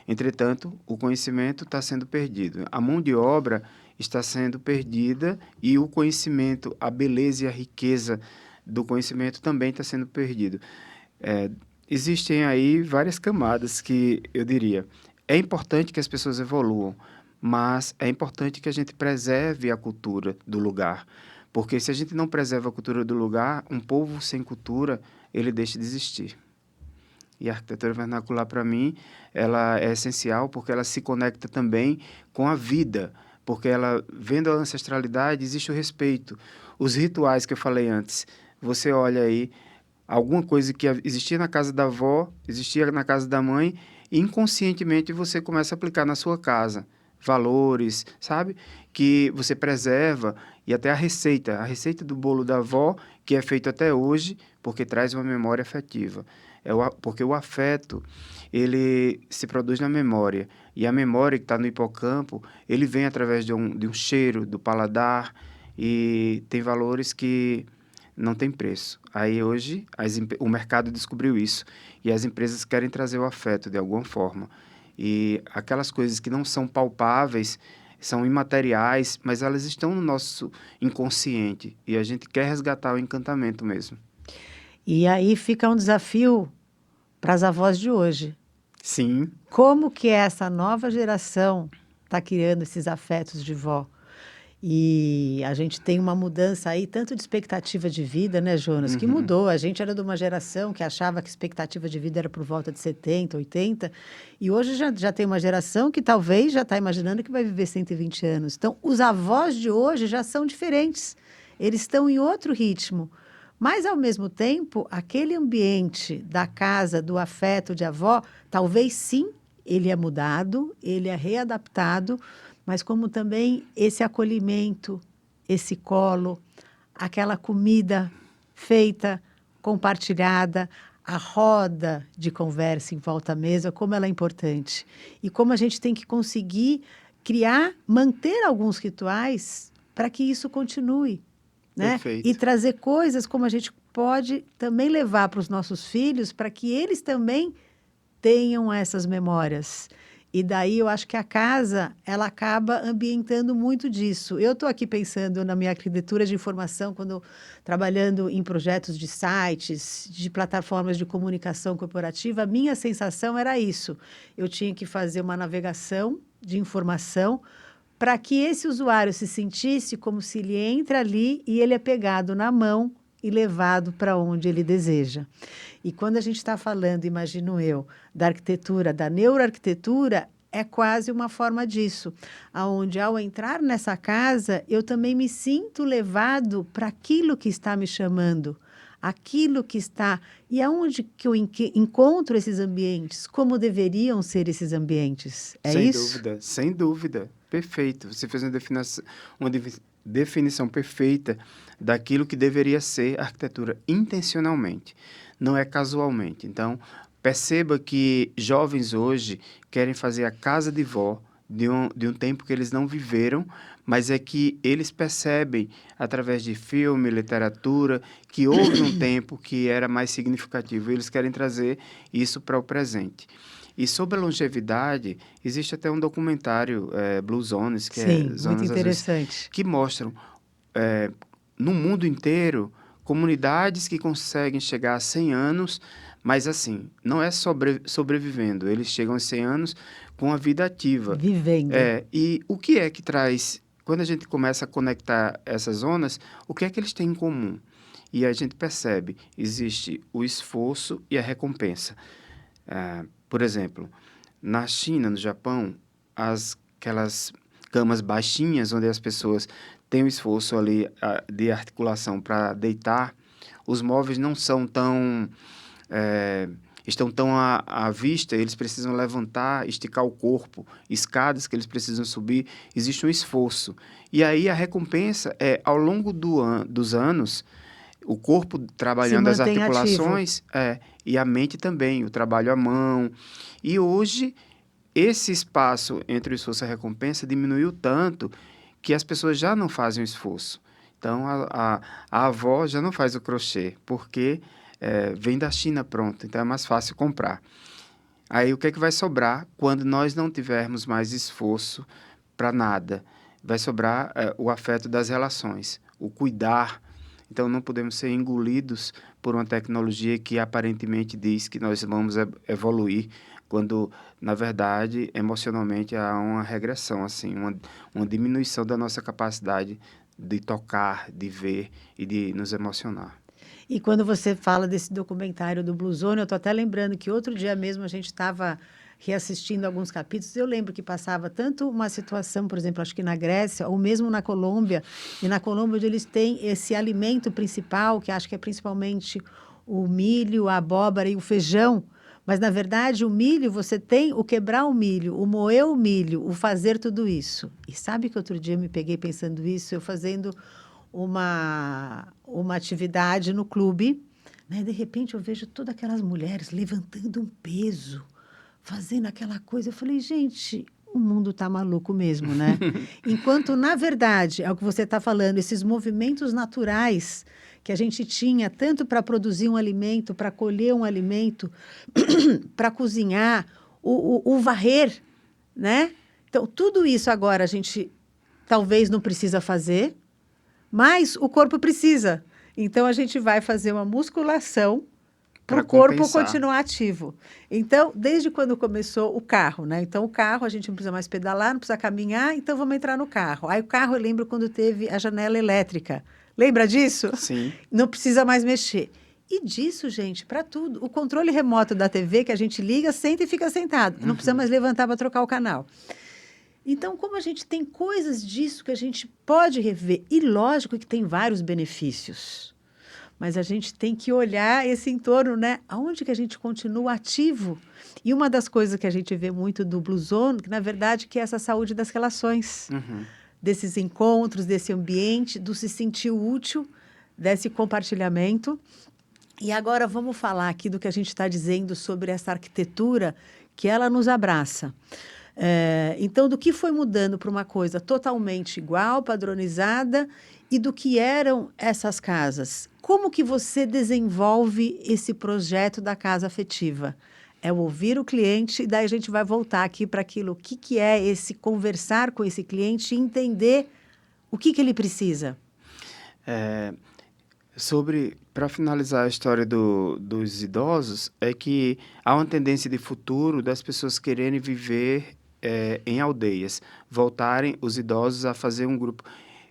Entretanto, o conhecimento está sendo perdido. A mão de obra está sendo perdida e o conhecimento, a beleza e a riqueza do conhecimento também está sendo perdido. Existem aí várias camadas que eu diria. É importante que as pessoas evoluam, mas é importante que a gente preserve a cultura do lugar. Porque se a gente não preserva a cultura do lugar, um povo sem cultura, ele deixa de existir. E a arquitetura vernacular, para mim, ela é essencial porque ela se conecta também com a vida, porque ela, vendo a ancestralidade, existe o respeito. Os rituais que eu falei antes, você olha aí, alguma coisa que existia na casa da avó, existia na casa da mãe, e inconscientemente você começa a aplicar na sua casa. Valores, sabe? Que você preserva, e até a receita do bolo da avó, que é feito até hoje, porque traz uma memória afetiva. Porque o afeto, ele se produz na memória, e a memória que está no hipocampo, ele vem através de um cheiro, do paladar, e tem valores que não tem preço. Aí hoje o mercado descobriu isso, e as empresas querem trazer o afeto de alguma forma. E aquelas coisas que não são palpáveis, são imateriais, mas elas estão no nosso inconsciente, e a gente quer resgatar o encantamento mesmo. E aí fica um desafio para as avós de hoje. Sim. Como que essa nova geração está criando esses afetos de vó? E a gente tem uma mudança aí, tanto de expectativa de vida, né, Jonas? Que mudou. A gente era de uma geração que achava que a expectativa de vida era por volta de 70, 80. E hoje já tem uma geração que talvez já está imaginando que vai viver 120 anos. Então, os avós de hoje já são diferentes. Eles estão em outro ritmo. Mas, ao mesmo tempo, aquele ambiente da casa, do afeto de avó, talvez sim, ele é mudado, ele é readaptado, mas como também esse acolhimento, esse colo, aquela comida feita, compartilhada, a roda de conversa em volta à mesa, como ela é importante. E como a gente tem que conseguir manter alguns rituais para que isso continue. Né? Perfeito. E trazer coisas como a gente pode também levar para os nossos filhos, para que eles também tenham essas memórias. E daí eu acho que a casa, ela acaba ambientando muito disso. Eu estou aqui pensando na minha arquitetura de informação, quando trabalhando em projetos de sites, de plataformas de comunicação corporativa, a minha sensação era isso. Eu tinha que fazer uma navegação de informação para que esse usuário se sentisse como se ele entra ali e ele é pegado na mão e levado para onde ele deseja. E quando a gente está falando, imagino eu, da arquitetura, da neuroarquitetura, é quase uma forma disso, aonde ao entrar nessa casa, eu também me sinto levado para aquilo que está me chamando, aquilo que está... E aonde que eu encontro esses ambientes? Como deveriam ser esses ambientes? É Sem isso? dúvida, sem dúvida. Perfeito. Você fez uma definição perfeita daquilo que deveria ser arquitetura intencionalmente, não é casualmente. Então, Perceba que jovens hoje querem fazer a casa de vó de um tempo que eles não viveram, mas é que eles percebem, através de filme, literatura, que houve um tempo que era mais significativo. Eles querem trazer isso para o presente. E sobre a longevidade, existe até um documentário, Blue Zones, que é Sim, muito Zonas Azuis, interessante. que mostram, eh, no mundo inteiro, comunidades que conseguem chegar a 100 anos, mas assim, não é sobrevivendo, eles chegam a 100 anos com a vida ativa. Vivendo. E o que é que traz, quando a gente começa a conectar essas zonas, o que é que eles têm em comum? E a gente percebe, existe o esforço e a recompensa. Por exemplo, na China, no Japão, aquelas camas baixinhas, onde as pessoas têm o esforço ali de articulação para deitar, os móveis não são tão estão tão à vista, eles precisam levantar, esticar o corpo, escadas que eles precisam subir, existe um esforço. E aí a recompensa é, ao longo dos anos, o corpo Se trabalhando as mantém ativo. articulações, e a mente também, o trabalho à mão. E hoje, esse espaço entre o esforço e a recompensa diminuiu tanto que as pessoas já não fazem o esforço. Então, a avó já não faz o crochê, porque vem da China pronto, então é mais fácil comprar. Aí, o que é que vai sobrar quando nós não tivermos mais esforço para nada? Vai sobrar o afeto das relações, o cuidar. Então, não podemos ser engolidos por uma tecnologia que aparentemente diz que nós vamos evoluir, quando, na verdade, emocionalmente há uma regressão, assim, uma diminuição da nossa capacidade de tocar, de ver e de nos emocionar. E quando você fala desse documentário do Blue Zone, eu estou até lembrando que outro dia mesmo a gente estava reassistindo alguns capítulos. Eu lembro que passava tanto uma situação, por exemplo, acho que na Grécia, ou mesmo na Colômbia, e na Colômbia onde eles têm esse alimento principal, que acho que é principalmente o milho, a abóbora e o feijão. Mas, na verdade, o milho, você tem o quebrar o milho, o moer o milho, o fazer tudo isso. E sabe que outro dia eu me peguei pensando isso, eu fazendo uma atividade no clube, né? De repente eu vejo todas aquelas mulheres levantando um peso, fazendo aquela coisa. Eu falei, gente, o mundo está maluco mesmo, né? Enquanto, na verdade, é o que você está falando, esses movimentos naturais que a gente tinha, tanto para produzir um alimento, para colher um alimento, para cozinhar, o varrer, né? Então, tudo isso agora a gente talvez não precisa fazer, mas o corpo precisa. Então, a gente vai fazer uma musculação para Para o corpo compensar. continuar ativo. Então, desde quando começou o carro, né? Então, o carro, a gente não precisa mais pedalar, não precisa caminhar, então vamos entrar no carro. Aí, o carro, eu lembro quando teve a janela elétrica. Lembra disso? Sim. Não precisa mais mexer. E disso, gente, para tudo. O controle remoto da TV, que a gente liga, senta e fica sentado. Não precisa mais levantar para trocar o canal. Então, como a gente tem coisas disso que a gente pode rever, e lógico que tem vários benefícios, mas a gente tem que olhar esse entorno, né? Aonde que a gente continua ativo? E uma das coisas que a gente vê muito do Blue Zone, que na verdade que é essa saúde das relações, desses encontros, desse ambiente, do se sentir útil, desse compartilhamento. E agora vamos falar aqui do que a gente está dizendo sobre essa arquitetura que ela nos abraça. Então, do que foi mudando para uma coisa totalmente igual, padronizada, e do que eram essas casas? Como que você desenvolve esse projeto da casa afetiva? É o ouvir o cliente, e daí a gente vai voltar aqui para aquilo, o que é esse conversar com esse cliente e entender o que ele precisa. Para finalizar a história dos idosos, é que há uma tendência de futuro das pessoas quererem viver em aldeias, voltarem os idosos a fazer um grupo.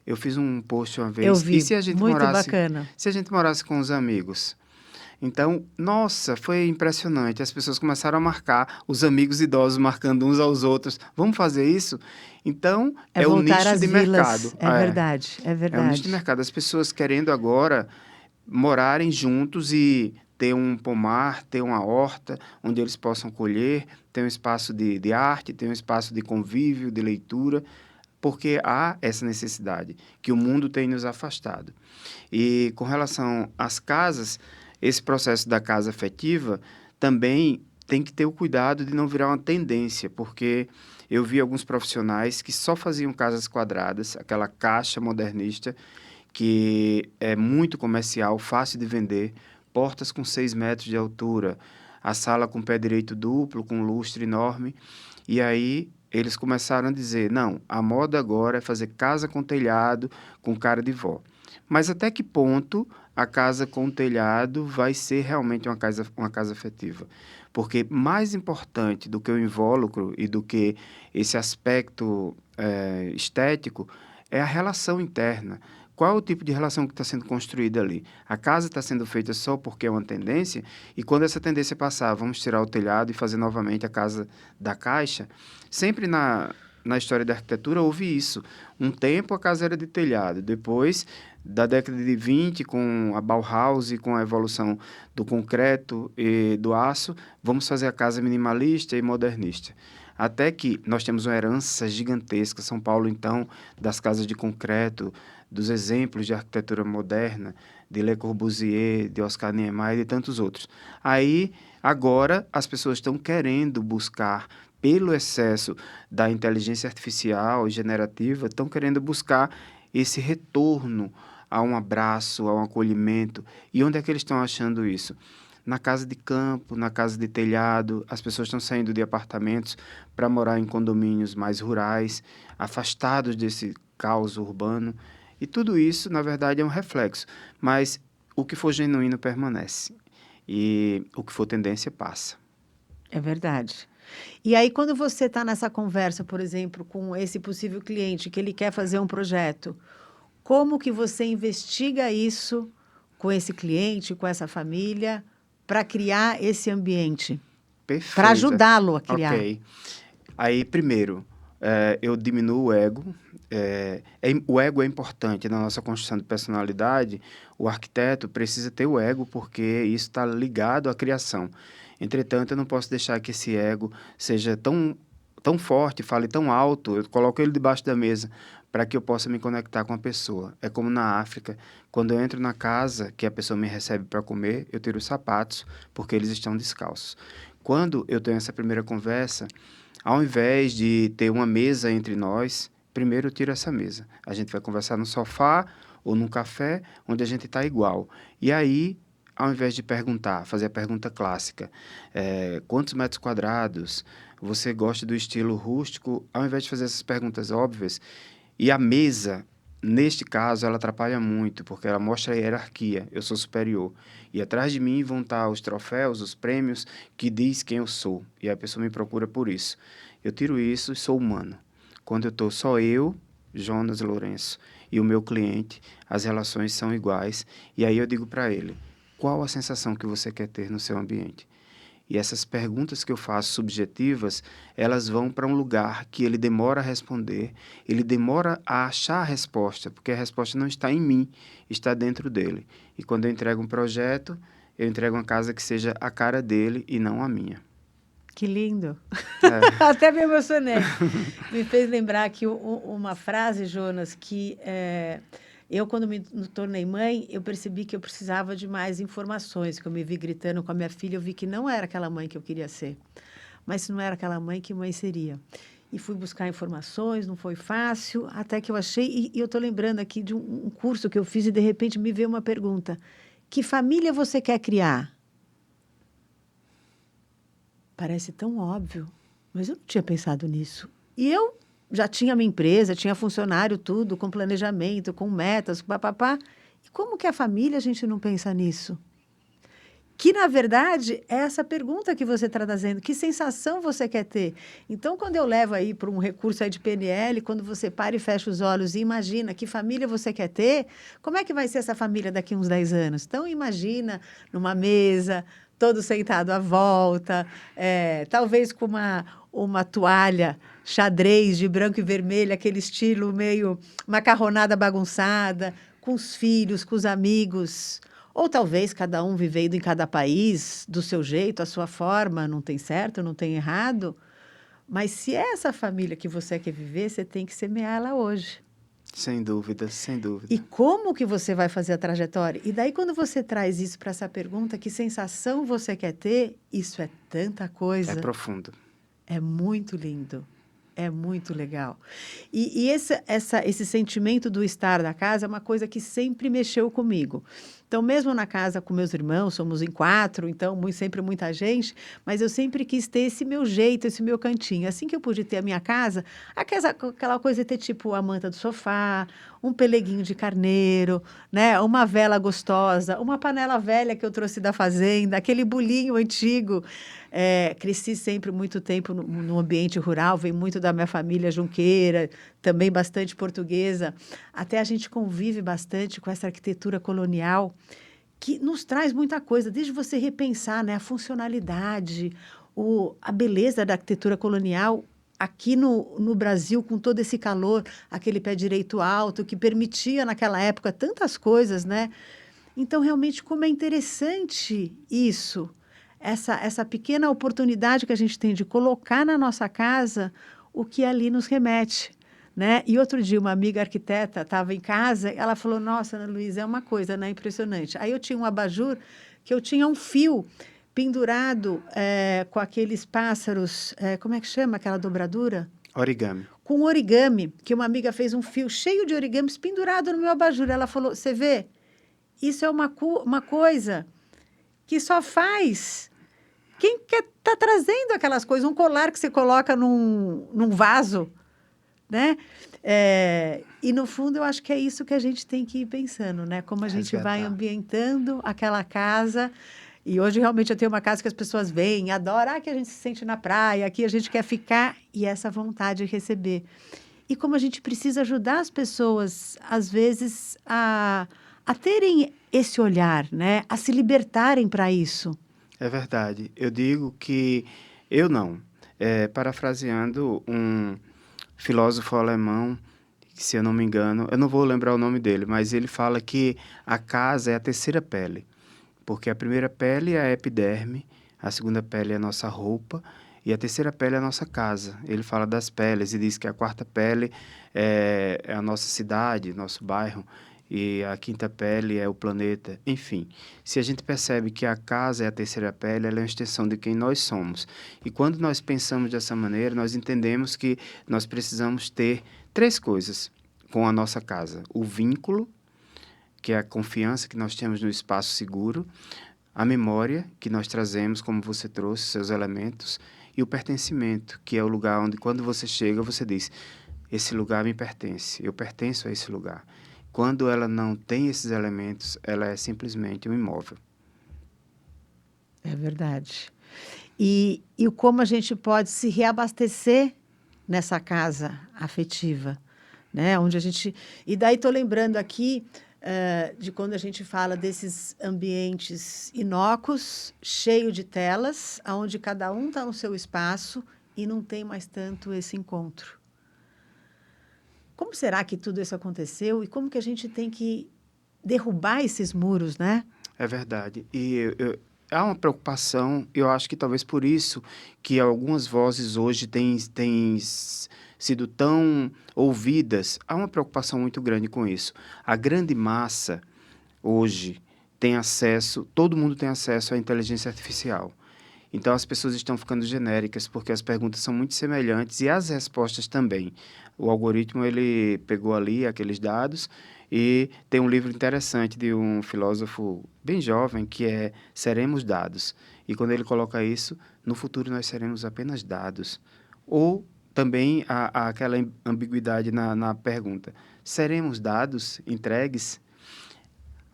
Eu fiz um post uma vez. Eu vi, E se a gente muito morasse, bacana. se a gente morasse com os amigos? Então, nossa, foi impressionante. As pessoas começaram a marcar, os amigos idosos marcando uns aos outros. Vamos fazer isso? Então, é o voltar nicho às de vilas. mercado. É verdade, é É o nicho de verdade. mercado. As pessoas querendo agora morarem juntos e ter um pomar, ter uma horta onde eles possam colher, ter um espaço de arte, ter um espaço de convívio, de leitura, porque há essa necessidade que o mundo tem nos afastado. E com relação às casas, esse processo da casa afetiva também tem que ter o cuidado de não virar uma tendência, porque eu vi alguns profissionais que só faziam casas quadradas, aquela caixa modernista, que é muito comercial, fácil de vender, portas com 6 metros de altura, a sala com pé direito duplo, com lustre enorme, e aí eles começaram a dizer, não, a moda agora é fazer casa com telhado, com cara de vó. Mas até que ponto a casa com telhado vai ser realmente uma casa afetiva? Porque mais importante do que o invólucro e do que esse aspecto estético é a relação interna. Qual é o tipo de relação que está sendo construída ali? A casa está sendo feita só porque é uma tendência, e quando essa tendência passar, vamos tirar o telhado e fazer novamente a casa da caixa? Sempre na história da arquitetura houve isso. Um tempo a casa era de telhado, depois, da década de 20, com a Bauhaus e com a evolução do concreto e do aço, vamos fazer a casa minimalista e modernista. Até que nós temos uma herança gigantesca, São Paulo, então, das casas de concreto, dos exemplos de arquitetura moderna, de Le Corbusier, de Oscar Niemeyer e de tantos outros. Aí, agora, as pessoas estão querendo buscar, pelo excesso da inteligência artificial e generativa, estão querendo buscar esse retorno a um abraço, a um acolhimento. E onde é que eles estão achando isso? Na casa de campo, na casa de telhado, as pessoas estão saindo de apartamentos para morar em condomínios mais rurais, afastados desse caos urbano. E tudo isso, na verdade, é um reflexo. Mas o que for genuíno permanece. E o que for tendência passa. É verdade. E aí, quando você está nessa conversa, por exemplo, com esse possível cliente que ele quer fazer um projeto, como que você investiga isso com esse cliente, com essa família, para criar esse ambiente? Perfeito. Para ajudá-lo a criar. Ok. Aí, primeiro, eu diminuo o ego. O ego é importante na nossa construção de personalidade. O arquiteto precisa ter o ego, porque isso está ligado à criação. Entretanto, eu não posso deixar que esse ego seja tão forte, fale tão alto, eu coloco ele debaixo da mesa para que eu possa me conectar com a pessoa. É como na África, quando eu entro na casa que a pessoa me recebe para comer, eu tiro os sapatos, porque eles estão descalços. Quando eu tenho essa primeira conversa, ao invés de ter uma mesa entre nós, primeiro eu tiro essa mesa. A gente vai conversar no sofá ou num café, onde a gente está igual. E aí, ao invés de perguntar, fazer a pergunta clássica, quantos metros quadrados, você gosta do estilo rústico? Ao invés de fazer essas perguntas óbvias, e a mesa, neste caso, ela atrapalha muito, porque ela mostra a hierarquia, eu sou superior. E atrás de mim vão estar os troféus, os prêmios, que diz quem eu sou. E a pessoa me procura por isso. Eu tiro isso e sou humano. Quando eu estou só eu, Jonas Lourenço, e o meu cliente, as relações são iguais. E aí eu digo para ele, qual a sensação que você quer ter no seu ambiente? E essas perguntas que eu faço subjetivas, elas vão para um lugar que ele demora a responder, ele demora a achar a resposta, porque a resposta não está em mim, está dentro dele. E quando eu entrego um projeto, eu entrego uma casa que seja a cara dele e não a minha. Que lindo! Até me emocionei. Me fez lembrar aqui uma frase, Jonas, que eu, quando me tornei mãe, eu percebi que eu precisava de mais informações, que eu me vi gritando com a minha filha, eu vi que não era aquela mãe que eu queria ser. Mas se não era aquela mãe, que mãe seria? E fui buscar informações, não foi fácil, até que eu achei, e eu estou lembrando aqui de um curso que eu fiz e, de repente, me veio uma pergunta. Que família você quer criar? Parece tão óbvio, mas eu não tinha pensado nisso. E eu já tinha minha empresa, tinha funcionário, tudo, com planejamento, com metas, com papapá. E como que a família a gente não pensa nisso? Que, na verdade, é essa pergunta que você está trazendo. Que sensação você quer ter? Então, quando eu levo aí para um recurso aí de PNL, quando você para e fecha os olhos e imagina que família você quer ter, como é que vai ser essa família daqui a uns 10 anos? Então, imagina numa mesa, todo sentado à volta, talvez com uma toalha xadrez de branco e vermelho, aquele estilo meio macarronada bagunçada, com os filhos, com os amigos. Ou talvez cada um vivendo em cada país, do seu jeito, a sua forma, não tem certo, não tem errado. Mas se é essa família que você quer viver, você tem que semear ela hoje. Sem dúvida, sem E dúvida. como que você vai fazer a trajetória? E daí, quando você traz isso para essa pergunta, que sensação você quer ter? Isso é tanta É coisa. profundo. É muito lindo. É muito legal. E esse sentimento do estar na casa é uma coisa que sempre mexeu comigo. Então, mesmo na casa com meus irmãos, somos em 4, então sempre muita gente, mas eu sempre quis ter esse meu jeito, esse meu cantinho. Assim que eu pude ter a minha casa, aquela coisa de ter tipo a manta do sofá, um peleguinho de carneiro, né? Uma vela gostosa, uma panela velha que eu trouxe da fazenda, aquele bolinho antigo. Cresci sempre muito tempo no ambiente rural, vem muito da minha família junqueira, também bastante portuguesa. Até a gente convive bastante com essa arquitetura colonial que nos traz muita coisa, desde você repensar, né, a funcionalidade, a beleza da arquitetura colonial aqui no Brasil, com todo esse calor, aquele pé direito alto, que permitia naquela época tantas coisas, né? Então, realmente, como é interessante isso, essa pequena oportunidade que a gente tem de colocar na nossa casa o que ali nos remete, né? E outro dia, uma amiga arquiteta estava em casa, ela falou, nossa, Ana Luísa, é uma coisa, né, impressionante. Aí eu tinha um abajur que eu tinha um fio pendurado com aqueles pássaros, como é que chama aquela dobradura? Origami. Com origami, que uma amiga fez um fio cheio de origamis pendurado no meu abajur. Ela falou, você vê, isso é uma coisa que só faz quem quer tá trazendo aquelas coisas, um colar que você coloca num vaso, né? E no fundo eu acho que é isso que a gente tem que ir pensando, né? Como a gente vai Resgatar. ambientando aquela casa. E hoje realmente eu tenho uma casa que as pessoas vêm, adoram, que a gente se sente na praia, aqui a gente quer ficar e essa vontade de receber. E como a gente precisa ajudar as pessoas, às vezes, a terem esse olhar, né? A se libertarem para isso. É verdade. Eu digo que eu não. Parafraseando um filósofo alemão, que, se eu não me engano, eu não vou lembrar o nome dele, mas ele fala que a casa é a terceira pele, porque a primeira pele é a epiderme, a segunda pele é a nossa roupa e a terceira pele é a nossa casa. Ele fala das peles e diz que a quarta pele é a nossa cidade, nosso bairro, e a quinta pele é o planeta. Enfim, se a gente percebe que a casa é a terceira pele, ela é uma extensão de quem nós somos. E quando nós pensamos dessa maneira, nós entendemos que nós precisamos ter três coisas com a nossa casa: o vínculo, que é a confiança que nós temos no espaço seguro, a memória que nós trazemos, como você trouxe, seus elementos, e o pertencimento, que é o lugar onde, quando você chega, você diz: esse lugar me pertence, eu pertenço a esse lugar. Quando ela não tem esses elementos, ela é simplesmente um imóvel. É verdade. E como a gente pode se reabastecer nessa casa afetiva, né? Onde a gente... E daí estou lembrando aqui de quando a gente fala desses ambientes inócuos, cheio de telas, onde cada um está no seu espaço e não tem mais tanto esse encontro. Como será que tudo isso aconteceu e como que a gente tem que derrubar esses muros, né? É verdade. E há uma preocupação, eu acho que talvez por isso que algumas vozes hoje têm sido tão ouvidas. Há uma preocupação muito grande com isso. A grande massa hoje tem acesso, todo mundo tem acesso à inteligência artificial. Então, as pessoas estão ficando genéricas porque as perguntas são muito semelhantes e as respostas também. O algoritmo, ele pegou ali aqueles dados e tem um livro interessante de um filósofo bem jovem que é Seremos Dados. E quando ele coloca isso, no futuro nós seremos apenas dados. Ou também há aquela ambiguidade na pergunta: seremos dados entregues?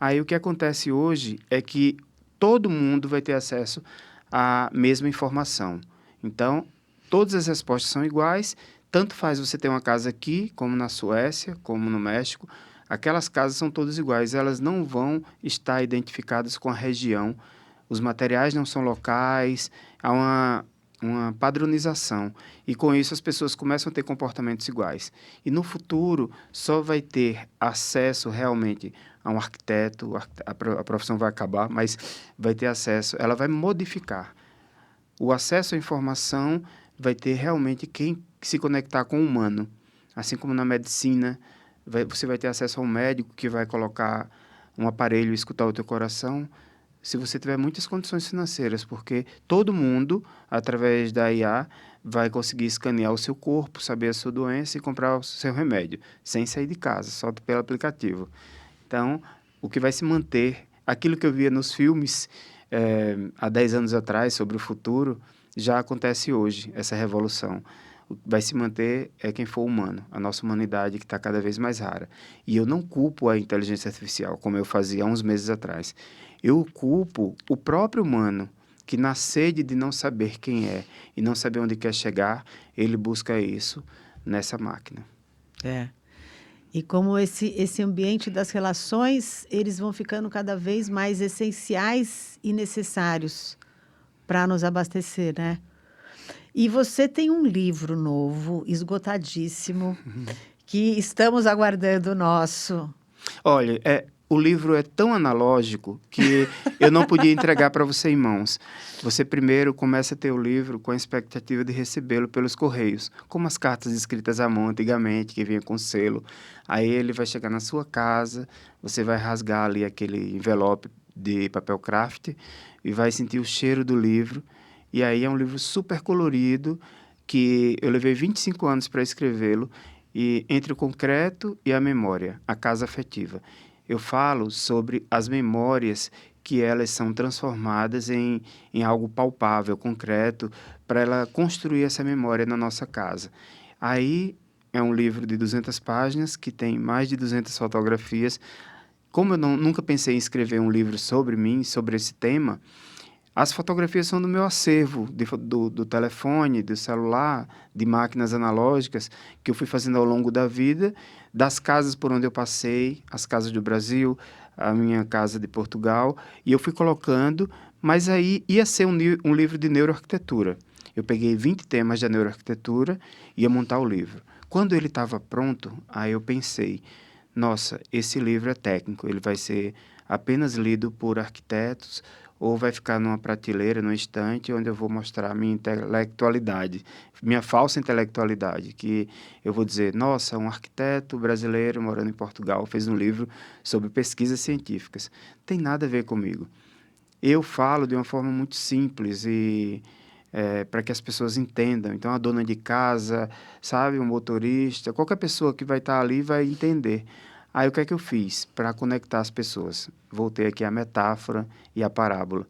Aí o que acontece hoje é que todo mundo vai ter acesso a mesma informação. Então, todas as respostas são iguais, tanto faz você ter uma casa aqui, como na Suécia, como no México, aquelas casas são todas iguais, elas não vão estar identificadas com a região, os materiais não são locais, há uma padronização, e com isso as pessoas começam a ter comportamentos iguais. E no futuro, só vai ter acesso realmente a um arquiteto, a profissão vai acabar, mas vai ter acesso, ela vai modificar. O acesso à informação vai ter realmente quem se conectar com o humano, assim como na medicina, Você vai ter acesso a um médico que vai colocar um aparelho e escutar o teu coração, se você tiver muitas condições financeiras, porque todo mundo, através da IA, vai conseguir escanear o seu corpo, saber a sua doença e comprar o seu remédio, sem sair de casa, só pelo aplicativo. Então, o que vai se manter, aquilo que eu via nos filmes há 10 anos atrás, sobre o futuro, já acontece hoje, essa revolução. O que vai se manter é quem for humano, a nossa humanidade que está cada vez mais rara. E eu não culpo a inteligência artificial, como eu fazia há uns meses atrás. Eu culpo o próprio humano, que na sede de não saber quem é e não saber onde quer chegar, ele busca isso nessa máquina. É. E como esse ambiente das relações, eles vão ficando cada vez mais essenciais e necessários para nos abastecer, né? E você tem um livro novo, esgotadíssimo, que estamos aguardando o nosso. Olha, o livro é tão analógico que eu não podia entregar para você em mãos. Você primeiro começa a ter o livro com a expectativa de recebê-lo pelos correios, como as cartas escritas à mão antigamente, que vinha com selo. Aí ele vai chegar na sua casa, você vai rasgar ali aquele envelope de papel craft e vai sentir o cheiro do livro. E aí é um livro super colorido, que eu levei 25 anos para escrevê-lo, e entre o concreto e a memória, a casa afetiva. Eu falo sobre as memórias que elas são transformadas em algo palpável, concreto, para ela construir essa memória na nossa casa. Aí é um livro de 200 páginas, que tem mais de 200 fotografias. Como eu nunca pensei em escrever um livro sobre mim, sobre esse tema, as fotografias são do meu acervo, do telefone, do celular, de máquinas analógicas, que eu fui fazendo ao longo da vida, das casas por onde eu passei, as casas do Brasil, a minha casa de Portugal, e eu fui colocando, mas aí ia ser um livro de neuroarquitetura. Eu peguei 20 temas da neuroarquitetura e ia montar o livro. Quando ele estava pronto, aí eu pensei, nossa, esse livro é técnico, ele vai ser apenas lido por arquitetos, ou vai ficar numa prateleira, num estante, onde eu vou mostrar a minha intelectualidade, minha falsa intelectualidade, que eu vou dizer, nossa, um arquiteto brasileiro morando em Portugal fez um livro sobre pesquisas científicas. Tem nada a ver comigo. Eu falo de uma forma muito simples e para que as pessoas entendam. Então, a dona de casa, sabe, um motorista, qualquer pessoa que vai estar ali vai entender. Aí, o que é que eu fiz para conectar as pessoas? Voltei aqui à metáfora e à parábola.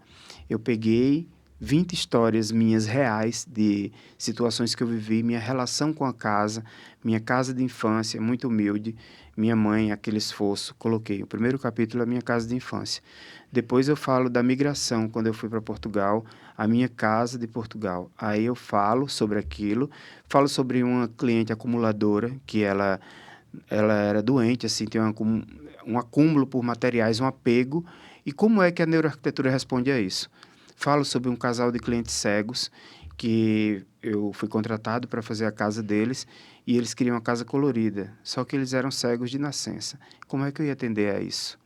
Eu peguei 20 histórias minhas reais de situações que eu vivi, minha relação com a casa, minha casa de infância, muito humilde, minha mãe, aquele esforço, coloquei. O primeiro capítulo é a minha casa de infância. Depois eu falo da migração, quando eu fui para Portugal, a minha casa de Portugal. Aí eu falo sobre aquilo, falo sobre uma cliente acumuladora, que ela era doente, assim, tem um acúmulo por materiais, um apego. E como é que a neuroarquitetura responde a isso? Falo sobre um casal de clientes cegos que eu fui contratado para fazer a casa deles e eles queriam uma casa colorida, só que eles eram cegos de nascença. Como é que eu ia atender a isso?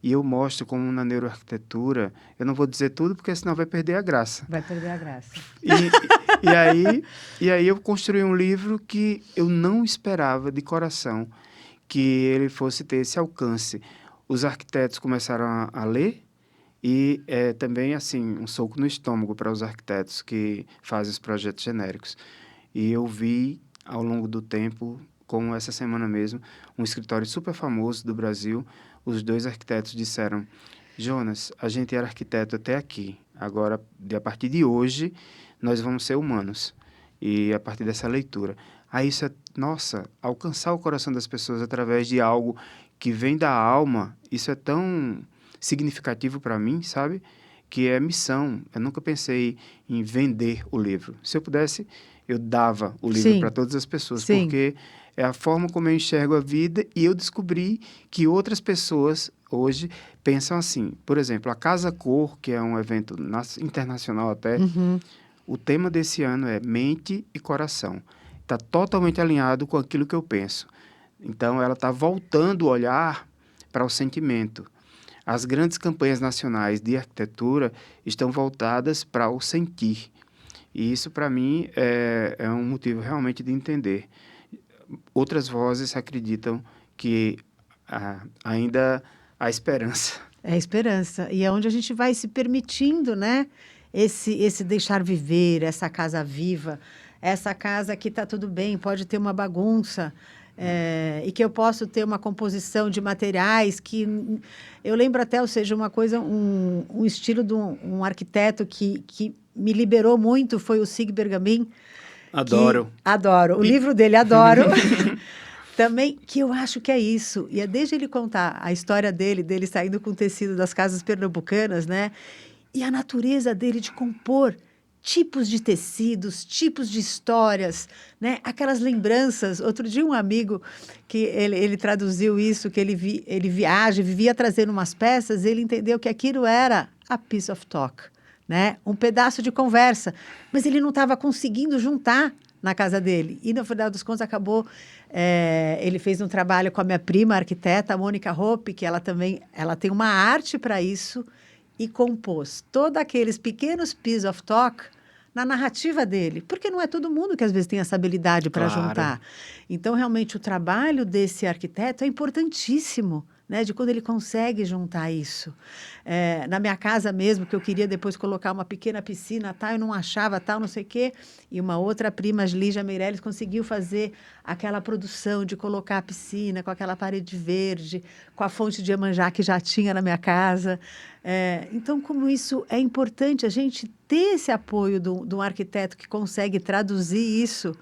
E eu mostro como na neuroarquitetura, eu não vou dizer tudo porque senão vai perder a graça. Vai perder a graça. E aí eu construí um livro que eu não esperava de coração que ele fosse ter esse alcance. Os arquitetos começaram a ler e também, assim, um soco no estômago para os arquitetos que fazem os projetos genéricos. E eu vi, ao longo do tempo, como essa semana mesmo, um escritório super famoso do Brasil, os dois arquitetos disseram, Jonas, a gente era arquiteto até aqui, agora, a partir de hoje, nós vamos ser humanos. E a partir dessa leitura. Aí isso nossa, alcançar o coração das pessoas através de algo que vem da alma, isso é tão significativo para mim, sabe? Que é missão. Eu nunca pensei em vender o livro. Se eu pudesse, eu dava o livro para todas as pessoas, Sim. porque é a forma como eu enxergo a vida e eu descobri que outras pessoas hoje pensam assim. Por exemplo, a Casa Cor, que é um evento internacional até, o tema desse ano é mente e coração. Está totalmente alinhado com aquilo que eu penso. Então, ela está voltando o olhar para o sentimento. As grandes campanhas nacionais de arquitetura estão voltadas para o sentir. E isso, para mim, é um motivo realmente de entender. Outras vozes acreditam que ainda há esperança. É a esperança. E é onde a gente vai se permitindo, né? Esse deixar viver, essa casa viva, essa casa que está tudo bem, pode ter uma bagunça, e que eu posso ter uma composição de materiais que... Eu lembro até, ou seja, uma coisa, um estilo de um arquiteto que me liberou muito foi o Sig Bergamin. Adoro. Adoro. O livro dele, adoro. Também, que eu acho que é isso. E é desde ele contar a história dele saindo com tecido das casas pernambucanas, né? E a natureza dele de compor tipos de tecidos, tipos de histórias, né? Aquelas lembranças. Outro dia um amigo que ele traduziu isso, que ele viaja, vivia trazendo umas peças, ele entendeu que aquilo era a piece of talk, né? Um pedaço de conversa, mas ele não estava conseguindo juntar na casa dele. E, no final dos contos, acabou... ele fez um trabalho com a minha prima, a arquiteta, a Mônica Hoppe, que ela tem uma arte para isso, e compôs todos aqueles pequenos pieces of talk na narrativa dele, porque não é todo mundo que às vezes tem essa habilidade para juntar. Então, realmente, o trabalho desse arquiteto é importantíssimo, né? De quando ele consegue juntar isso. Na minha casa mesmo, que eu queria depois colocar uma pequena piscina, tal, eu não achava, tal, não sei o quê, e uma outra prima, Lígia Meirelles, conseguiu fazer aquela produção de colocar a piscina com aquela parede verde, com a fonte de Iemanjá que já tinha na minha casa. Então, como isso é importante, a gente ter esse apoio de um arquiteto que consegue traduzir isso,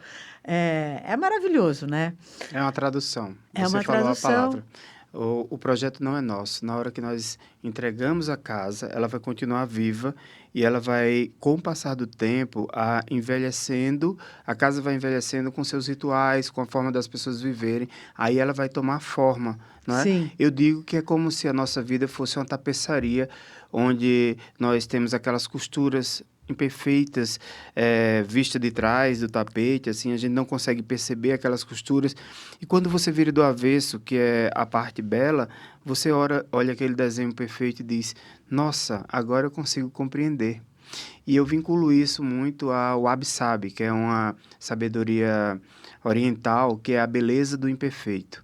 é maravilhoso, né? É uma tradução. É Você uma falou tradução. a palavra. O projeto não é nosso. Na hora que nós entregamos a casa, ela vai continuar viva e ela vai, com o passar do tempo, envelhecendo. A casa vai envelhecendo com seus rituais, com a forma das pessoas viverem. Aí ela vai tomar forma, não é? Sim. Eu digo que é como se a nossa vida fosse uma tapeçaria, onde nós temos aquelas costuras imperfeitas, vista de trás do tapete, assim, a gente não consegue perceber aquelas costuras. E quando você vira do avesso, que é a parte bela, você olha aquele desenho perfeito e diz, nossa, agora eu consigo compreender. E eu vinculo isso muito ao Wabi-Sabi, que é uma sabedoria oriental, que é a beleza do imperfeito.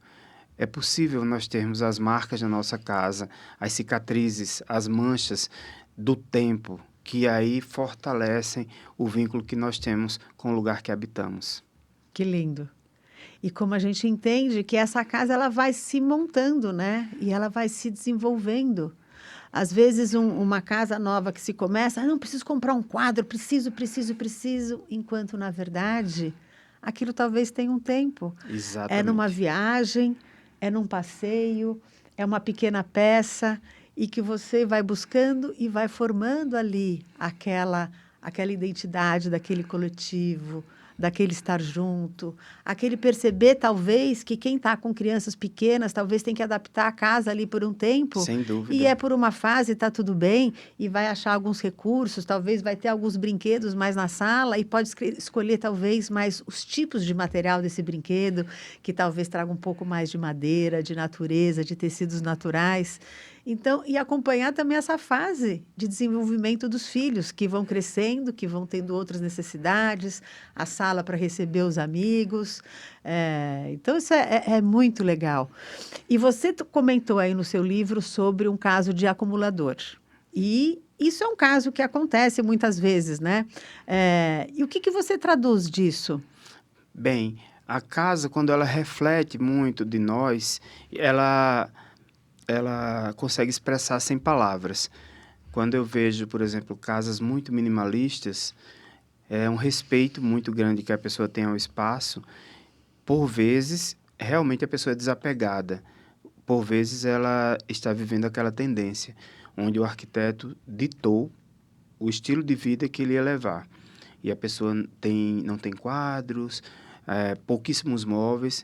É possível nós termos as marcas na nossa casa, as cicatrizes, as manchas do tempo, que aí fortalecem o vínculo que nós temos com o lugar que habitamos. Que lindo. E como a gente entende que essa casa ela vai se montando, né? E ela vai se desenvolvendo. Às vezes, uma casa nova que se começa, não, preciso comprar um quadro, preciso, enquanto, na verdade, aquilo talvez tenha um tempo. Exatamente. É numa viagem, é num passeio, é uma pequena peça, e que você vai buscando e vai formando ali aquela identidade daquele coletivo, daquele estar junto, aquele perceber, talvez, que quem está com crianças pequenas, talvez tem que adaptar a casa ali por um tempo. Sem dúvida. E é por uma fase, está tudo bem, e vai achar alguns recursos, talvez vai ter alguns brinquedos mais na sala, e pode escolher, talvez, mais os tipos de material desse brinquedo, que talvez traga um pouco mais de madeira, de natureza, de tecidos naturais. Então, e acompanhar também essa fase de desenvolvimento dos filhos, que vão crescendo, que vão tendo outras necessidades, a sala para receber os amigos. Então, isso é muito legal. E você comentou aí no seu livro sobre um caso de acumulador. E isso é um caso que acontece muitas vezes, né? E o que você traduz disso? Bem, a casa, quando ela reflete muito de nós, ela consegue expressar sem palavras. Quando eu vejo, por exemplo, casas muito minimalistas, é um respeito muito grande que a pessoa tem ao espaço. Por vezes, realmente a pessoa é desapegada. Por vezes, ela está vivendo aquela tendência, onde o arquiteto ditou o estilo de vida que ele ia levar. E a pessoa não tem quadros, pouquíssimos móveis.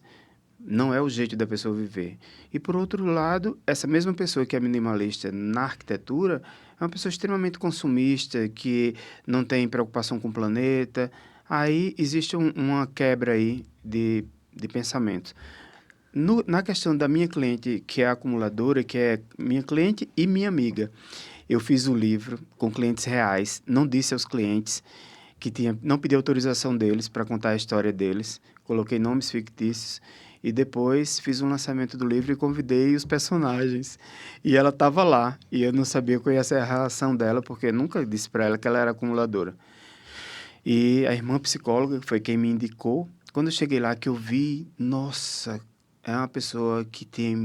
Não é o jeito da pessoa viver. E, por outro lado, essa mesma pessoa que é minimalista na arquitetura é uma pessoa extremamente consumista, que não tem preocupação com o planeta. Aí existe uma quebra aí de pensamento. Na questão da minha cliente, que é acumuladora, que é minha cliente e minha amiga, eu fiz um livro com clientes reais, não disse aos clientes não pedi autorização deles para contar a história deles, coloquei nomes fictícios. E depois fiz um lançamento do livro e convidei os personagens. E ela estava lá. E eu não sabia qual ia ser a reação dela, porque eu nunca disse para ela que ela era acumuladora. E a irmã psicóloga, que foi quem me indicou, quando eu cheguei lá, que eu vi, nossa, é uma pessoa que tem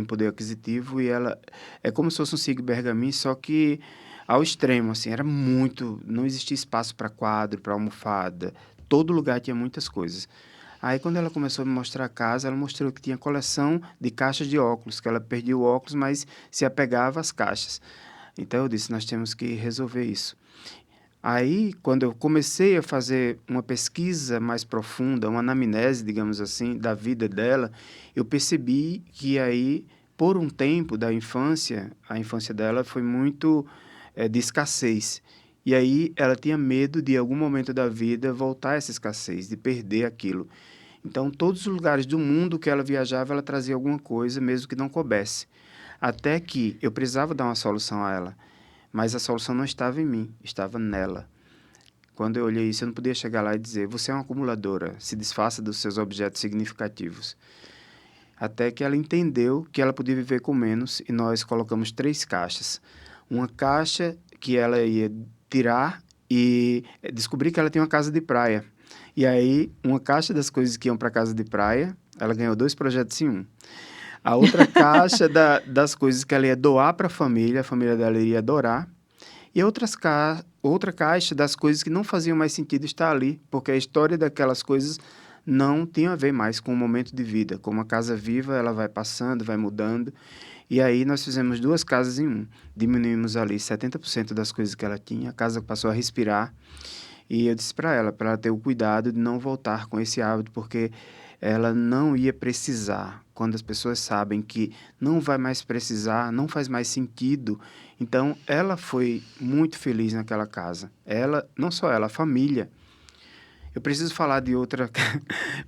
poder aquisitivo e ela é como se fosse um Sig Bergamin, só que ao extremo, assim, era muito, não existia espaço para quadro, para almofada, todo lugar tinha muitas coisas. Aí, quando ela começou a me mostrar a casa, ela mostrou que tinha coleção de caixas de óculos, que ela perdia o óculos, mas se apegava às caixas. Então, eu disse, nós temos que resolver isso. Aí, quando eu comecei a fazer uma pesquisa mais profunda, uma anamnese, digamos assim, da vida dela, eu percebi que aí, por um tempo da infância, a infância dela foi muito de escassez. E aí ela tinha medo de, em algum momento da vida, voltar a essa escassez, de perder aquilo. Então, todos os lugares do mundo que ela viajava, ela trazia alguma coisa, mesmo que não coubesse. Até que eu precisava dar uma solução a ela. Mas a solução não estava em mim, estava nela. Quando eu olhei isso, eu não podia chegar lá e dizer, você é uma acumuladora, se desfaça dos seus objetos significativos. Até que ela entendeu que ela podia viver com menos e nós colocamos 3 caixas. Uma caixa que ela ia tirar e descobri que ela tinha uma casa de praia. E aí, uma caixa das coisas que iam para a casa de praia, ela ganhou 2 projetos em um. A outra caixa das coisas que ela ia doar para a família dela iria adorar. E outra caixa das coisas que não faziam mais sentido estar ali, porque a história daquelas coisas não tinha a ver mais com o momento de vida. Como a casa viva, ela vai passando, vai mudando. E aí nós fizemos 2 casas em um. Diminuímos ali 70% das coisas que ela tinha, a casa passou a respirar. E eu disse para ela ter o cuidado de não voltar com esse hábito, porque ela não ia precisar. Quando as pessoas sabem que não vai mais precisar, não faz mais sentido. Então, ela foi muito feliz naquela casa. Ela, não só ela, a família. Eu preciso falar de outra,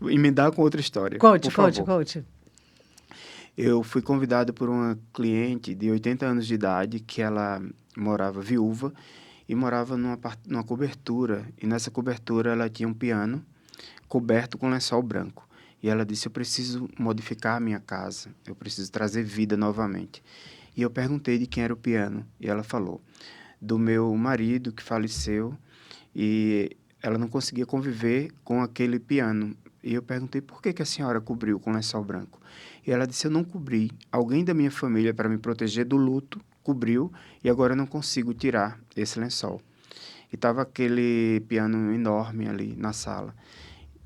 emendar com outra história, por favor. Conte. Eu fui convidado por uma cliente de 80 anos de idade, que ela morava viúva, e morava numa cobertura. E nessa cobertura ela tinha um piano coberto com lençol branco. E ela disse, eu preciso modificar a minha casa, eu preciso trazer vida novamente. E eu perguntei de quem era o piano, e ela falou, do meu marido que faleceu, e ela não conseguia conviver com aquele piano. E eu perguntei, por que a senhora cobriu com lençol branco? E ela disse, eu não cobri. Alguém da minha família, para me proteger do luto, cobriu, e agora eu não consigo tirar esse lençol. E estava aquele piano enorme ali na sala.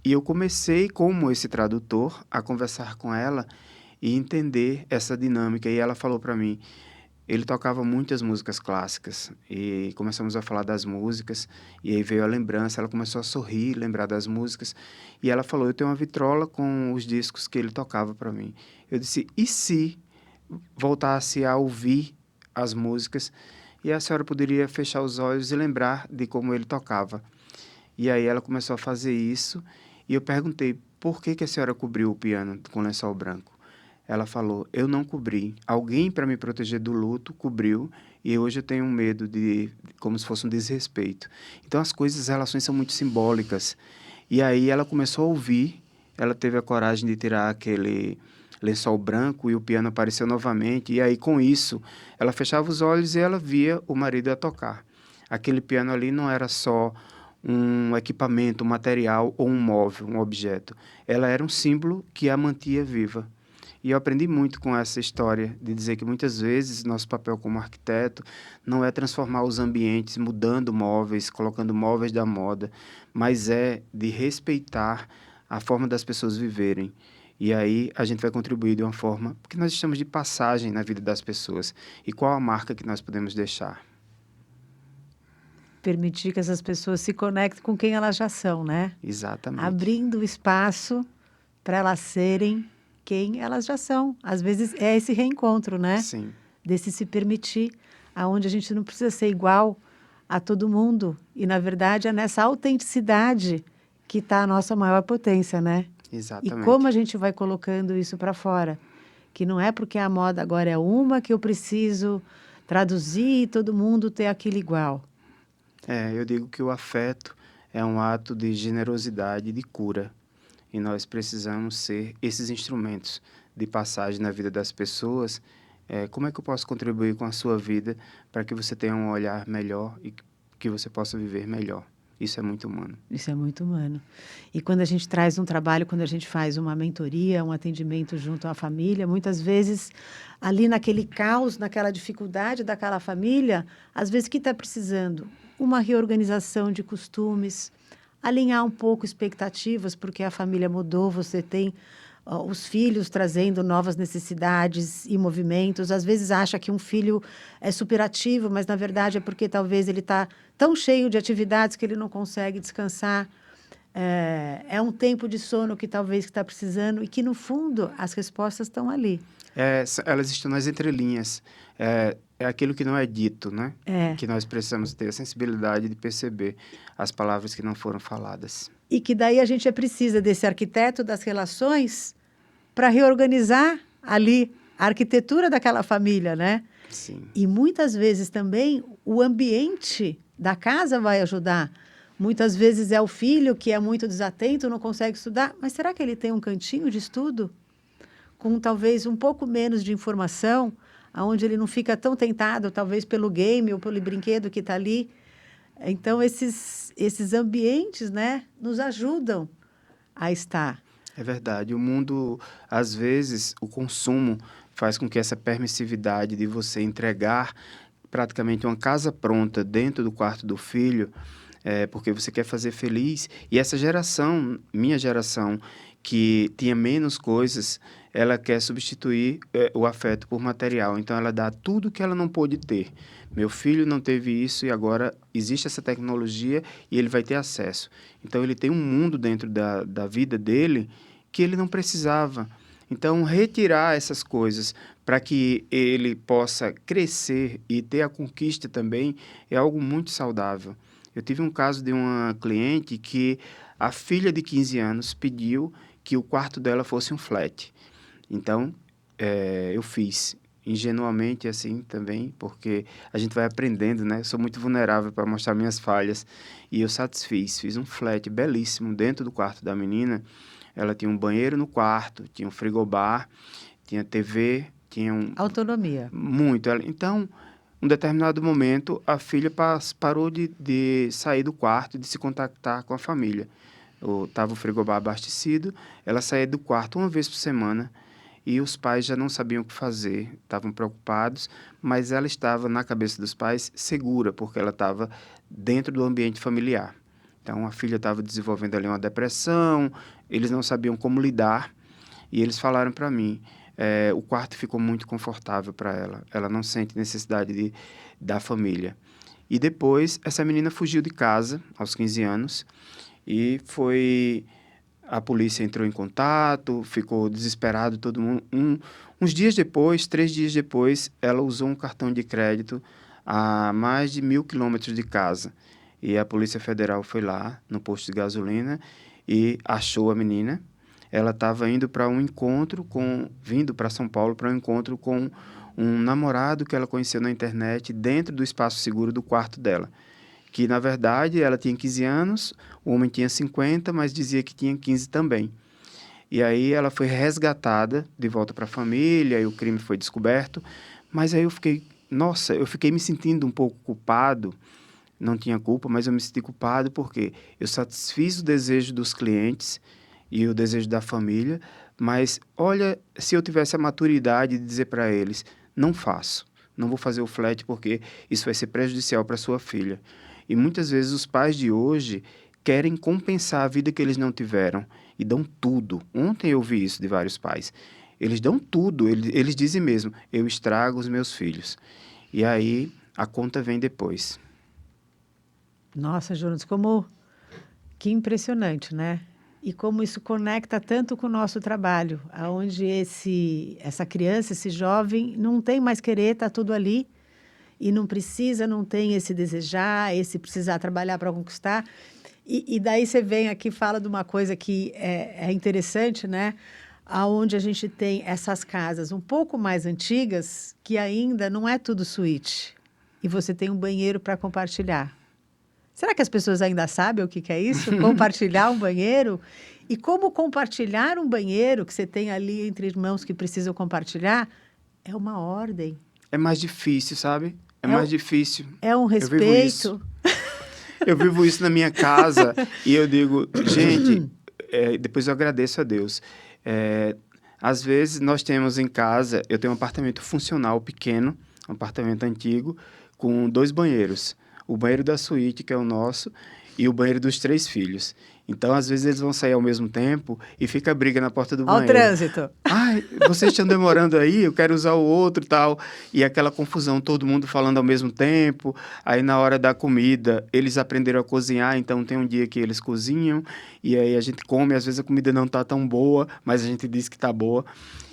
E eu comecei, como esse tradutor, a conversar com ela e entender essa dinâmica. E ela falou para mim, ele tocava muitas músicas clássicas. E começamos a falar das músicas, e aí veio a lembrança, ela começou a sorrir, lembrar das músicas. E ela falou, eu tenho uma vitrola com os discos que ele tocava para mim. Eu disse, e se voltasse a ouvir as músicas, e a senhora poderia fechar os olhos e lembrar de como ele tocava? E aí ela começou a fazer isso, e eu perguntei, por que a senhora cobriu o piano com lençol branco? Ela falou, eu não cobri. Alguém, para me proteger do luto, cobriu, e hoje eu tenho um medo como se fosse um desrespeito. Então, as relações são muito simbólicas. E aí ela começou a ouvir, ela teve a coragem de tirar aquele lençol branco, e o piano apareceu novamente, e aí, com isso, ela fechava os olhos e ela via o marido a tocar. Aquele piano ali não era só um equipamento, um material ou um móvel, um objeto. Ela era um símbolo que a mantinha viva. E eu aprendi muito com essa história, de dizer que muitas vezes nosso papel como arquiteto não é transformar os ambientes, mudando móveis, colocando móveis da moda, mas é de respeitar a forma das pessoas viverem. E aí a gente vai contribuir de uma forma, porque nós estamos de passagem na vida das pessoas. E qual a marca que nós podemos deixar? Permitir que essas pessoas se conectem com quem elas já são, né? Exatamente. Abrindo o espaço para elas serem quem elas já são. Às vezes é esse reencontro, né? Sim. Desse se permitir, aonde a gente não precisa ser igual a todo mundo. E, na verdade, é nessa autenticidade que está a nossa maior potência, né? Exatamente. E como a gente vai colocando isso para fora? Que não é porque a moda agora é uma que eu preciso traduzir e todo mundo ter aquilo igual. Eu digo que o afeto é um ato de generosidade e de cura. e nós precisamos ser esses instrumentos de passagem na vida das pessoas. Como é que eu posso contribuir com a sua vida para que você tenha um olhar melhor e que você possa viver melhor? Isso é muito humano. Isso é muito humano. E quando a gente traz um trabalho, quando a gente faz uma mentoria, um atendimento junto à família, muitas vezes, ali naquele caos, naquela dificuldade daquela família, às vezes o que está precisando? Uma reorganização de costumes, alinhar um pouco expectativas, porque a família mudou, você tem os filhos trazendo novas necessidades e movimentos. Às vezes acha que um filho é superativo, mas na verdade é porque talvez ele está tão cheio de atividades que ele não consegue descansar. É um tempo de sono que talvez está precisando e que, no fundo, as respostas estão ali. Elas estão nas entrelinhas. É aquilo que não é dito, né? É. Que nós precisamos ter a sensibilidade de perceber as palavras que não foram faladas. E que daí a gente precisa desse arquiteto das relações para reorganizar ali a arquitetura daquela família, né? Sim. E muitas vezes também o ambiente da casa vai ajudar. Muitas vezes é o filho que é muito desatento, não consegue estudar, mas será que ele tem um cantinho de estudo? Com talvez um pouco menos de informação, onde ele não fica tão tentado, talvez pelo game ou pelo brinquedo que está ali. Então, esses ambientes, né, nos ajudam a estar. É verdade. O mundo, às vezes, o consumo faz com que essa permissividade de você entregar praticamente uma casa pronta dentro do quarto do filho, porque você quer fazer feliz. E essa geração, minha geração, que tinha menos coisas, ela quer substituir o afeto por material. Então, ela dá tudo que ela não pôde ter. Meu filho não teve isso e agora existe essa tecnologia e ele vai ter acesso. Então, ele tem um mundo dentro da vida dele que ele não precisava. Então, retirar essas coisas para que ele possa crescer e ter a conquista também é algo muito saudável. Eu tive um caso de uma cliente que a filha de 15 anos pediu que o quarto dela fosse um flat. Então, eu fiz ingenuamente assim também, porque a gente vai aprendendo, né? Eu sou muito vulnerável para mostrar minhas falhas e eu satisfiz. Fiz um flat belíssimo dentro do quarto da menina. Ela tinha um banheiro no quarto, tinha um frigobar, tinha TV, tinha Autonomia. Muito. Então, um determinado momento, a filha parou de sair do quarto e de se contactar com a família. Estava o frigobar abastecido, ela saía do quarto uma vez por semana e os pais já não sabiam o que fazer, estavam preocupados, mas ela estava, na cabeça dos pais, segura, porque ela estava dentro do ambiente familiar. Então, a filha estava desenvolvendo ali uma depressão, eles não sabiam como lidar, e eles falaram para mim, o quarto ficou muito confortável para ela não sente necessidade da família. E depois, essa menina fugiu de casa, aos 15 anos, e a polícia entrou em contato, ficou desesperado todo mundo. Uns dias depois, 3 dias depois, ela usou um cartão de crédito a mais de 1.000 quilômetros de casa. E a Polícia Federal foi lá, no posto de gasolina, e achou a menina. Ela estava indo para um encontro vindo para São Paulo para um encontro com um namorado que ela conheceu na internet dentro do espaço seguro do quarto dela. Que, na verdade, ela tinha 15 anos, o homem tinha 50, mas dizia que tinha 15 também. E aí ela foi resgatada de volta para a família, e o crime foi descoberto. Mas aí eu fiquei me sentindo um pouco culpado, não tinha culpa, mas eu me senti culpado porque eu satisfiz o desejo dos clientes e o desejo da família, mas olha, se eu tivesse a maturidade de dizer para eles, não faço, não vou fazer o flat porque isso vai ser prejudicial para sua filha. E muitas vezes os pais de hoje querem compensar a vida que eles não tiveram e dão tudo. Ontem eu vi isso de vários pais. Eles dão tudo, eles dizem mesmo, eu estrago os meus filhos. E aí a conta vem depois. Nossa, Jonas, que impressionante, né? E como isso conecta tanto com o nosso trabalho, onde essa criança, esse jovem, não tem mais querer, está tudo ali, e não tem esse desejar, esse precisar trabalhar para conquistar. E daí você vem aqui e fala de uma coisa que é interessante, né? Onde a gente tem essas casas um pouco mais antigas, que ainda não é tudo suíte, e você tem um banheiro para compartilhar. Será que as pessoas ainda sabem o que é isso? Compartilhar um banheiro? E como compartilhar um banheiro que você tem ali entre irmãos que precisam compartilhar é uma ordem. É mais difícil, sabe? É É mais o- difícil. É um Eu vivo isso. respeito. Eu vivo isso na minha casa e eu digo, gente, depois eu agradeço a Deus. É, às vezes nós temos em casa, eu tenho um apartamento funcional pequeno, um apartamento antigo, com 2 banheiros. O banheiro da suíte, que é o nosso, e o banheiro dos 3 filhos. Então, às vezes, eles vão sair ao mesmo tempo e fica briga na porta do Ao banheiro. trânsito. Ai, vocês estão demorando aí, eu quero usar o outro e tal. E aquela confusão, todo mundo falando ao mesmo tempo. Aí, na hora da comida, eles aprenderam a cozinhar, então tem um dia que eles cozinham. E aí a gente come, às vezes a comida não tá tão boa, mas a gente diz que tá boa.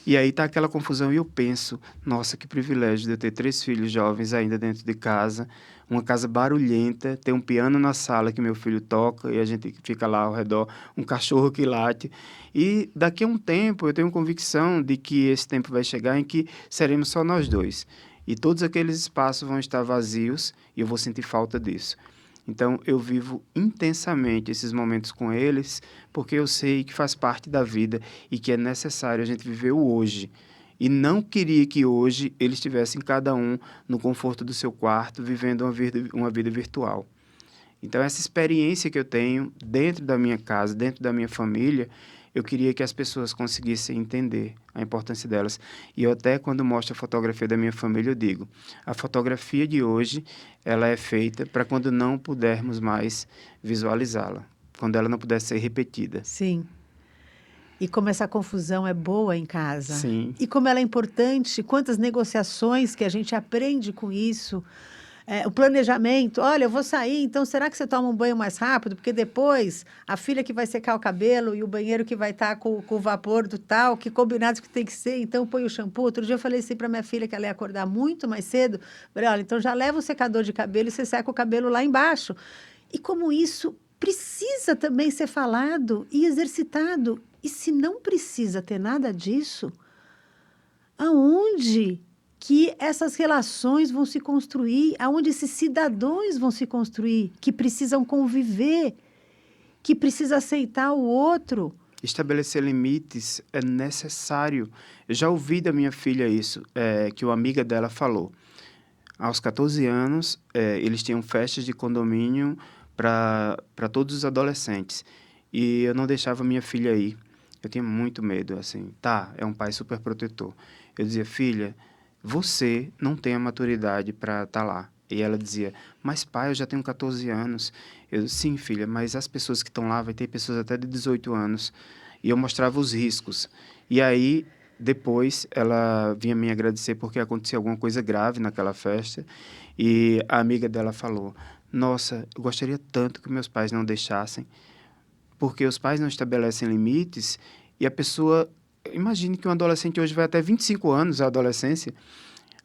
E aí tá aquela confusão e eu penso, nossa, que privilégio de eu ter 3 filhos jovens ainda dentro de casa. Uma casa barulhenta, tem um piano na sala que meu filho toca e a gente fica lá ao redor, um cachorro que late. E daqui a um tempo eu tenho convicção de que esse tempo vai chegar em que seremos só nós dois. E todos aqueles espaços vão estar vazios e eu vou sentir falta disso. Então eu vivo intensamente esses momentos com eles, porque eu sei que faz parte da vida e que é necessário a gente viver o hoje. E não queria que hoje eles estivessem cada um no conforto do seu quarto, vivendo uma vida virtual. Então, essa experiência que eu tenho dentro da minha casa, dentro da minha família, eu queria que as pessoas conseguissem entender a importância delas. E eu até, quando mostro a fotografia da minha família, eu digo, a fotografia de hoje, ela é feita para quando não pudermos mais visualizá-la, quando ela não puder ser repetida. Sim. E como essa confusão é boa em casa. Sim. E como ela é importante, quantas negociações que a gente aprende com isso. O planejamento, olha, eu vou sair, então será que você toma um banho mais rápido? Porque depois a filha que vai secar o cabelo e o banheiro que vai estar com o vapor do tal, que combinados que tem que ser, então põe o shampoo. Outro dia eu falei assim para minha filha que ela ia acordar muito mais cedo. Falei, olha, então já leva o secador de cabelo e você seca o cabelo lá embaixo. E como isso precisa também ser falado e exercitado. E se não precisa ter nada disso, aonde que essas relações vão se construir, aonde esses cidadãos vão se construir, que precisam conviver, que precisam aceitar o outro? Estabelecer limites é necessário. Eu já ouvi da minha filha isso, que uma amiga dela falou. Aos 14 anos, eles tinham festas de condomínio para todos os adolescentes. E eu não deixava minha filha ir. Eu tinha muito medo, assim. Tá, é um pai super protetor. Eu dizia, filha, você não tem a maturidade para estar lá. E ela dizia, mas pai, eu já tenho 14 anos. Eu disse, sim, filha, mas as pessoas que estão lá, vai ter pessoas até de 18 anos. E eu mostrava os riscos. E aí, depois, ela vinha me agradecer porque acontecia alguma coisa grave naquela festa. E a amiga dela falou, nossa, eu gostaria tanto que meus pais não deixassem, porque os pais não estabelecem limites e a pessoa... Imagine que um adolescente hoje vai até 25 anos, a adolescência.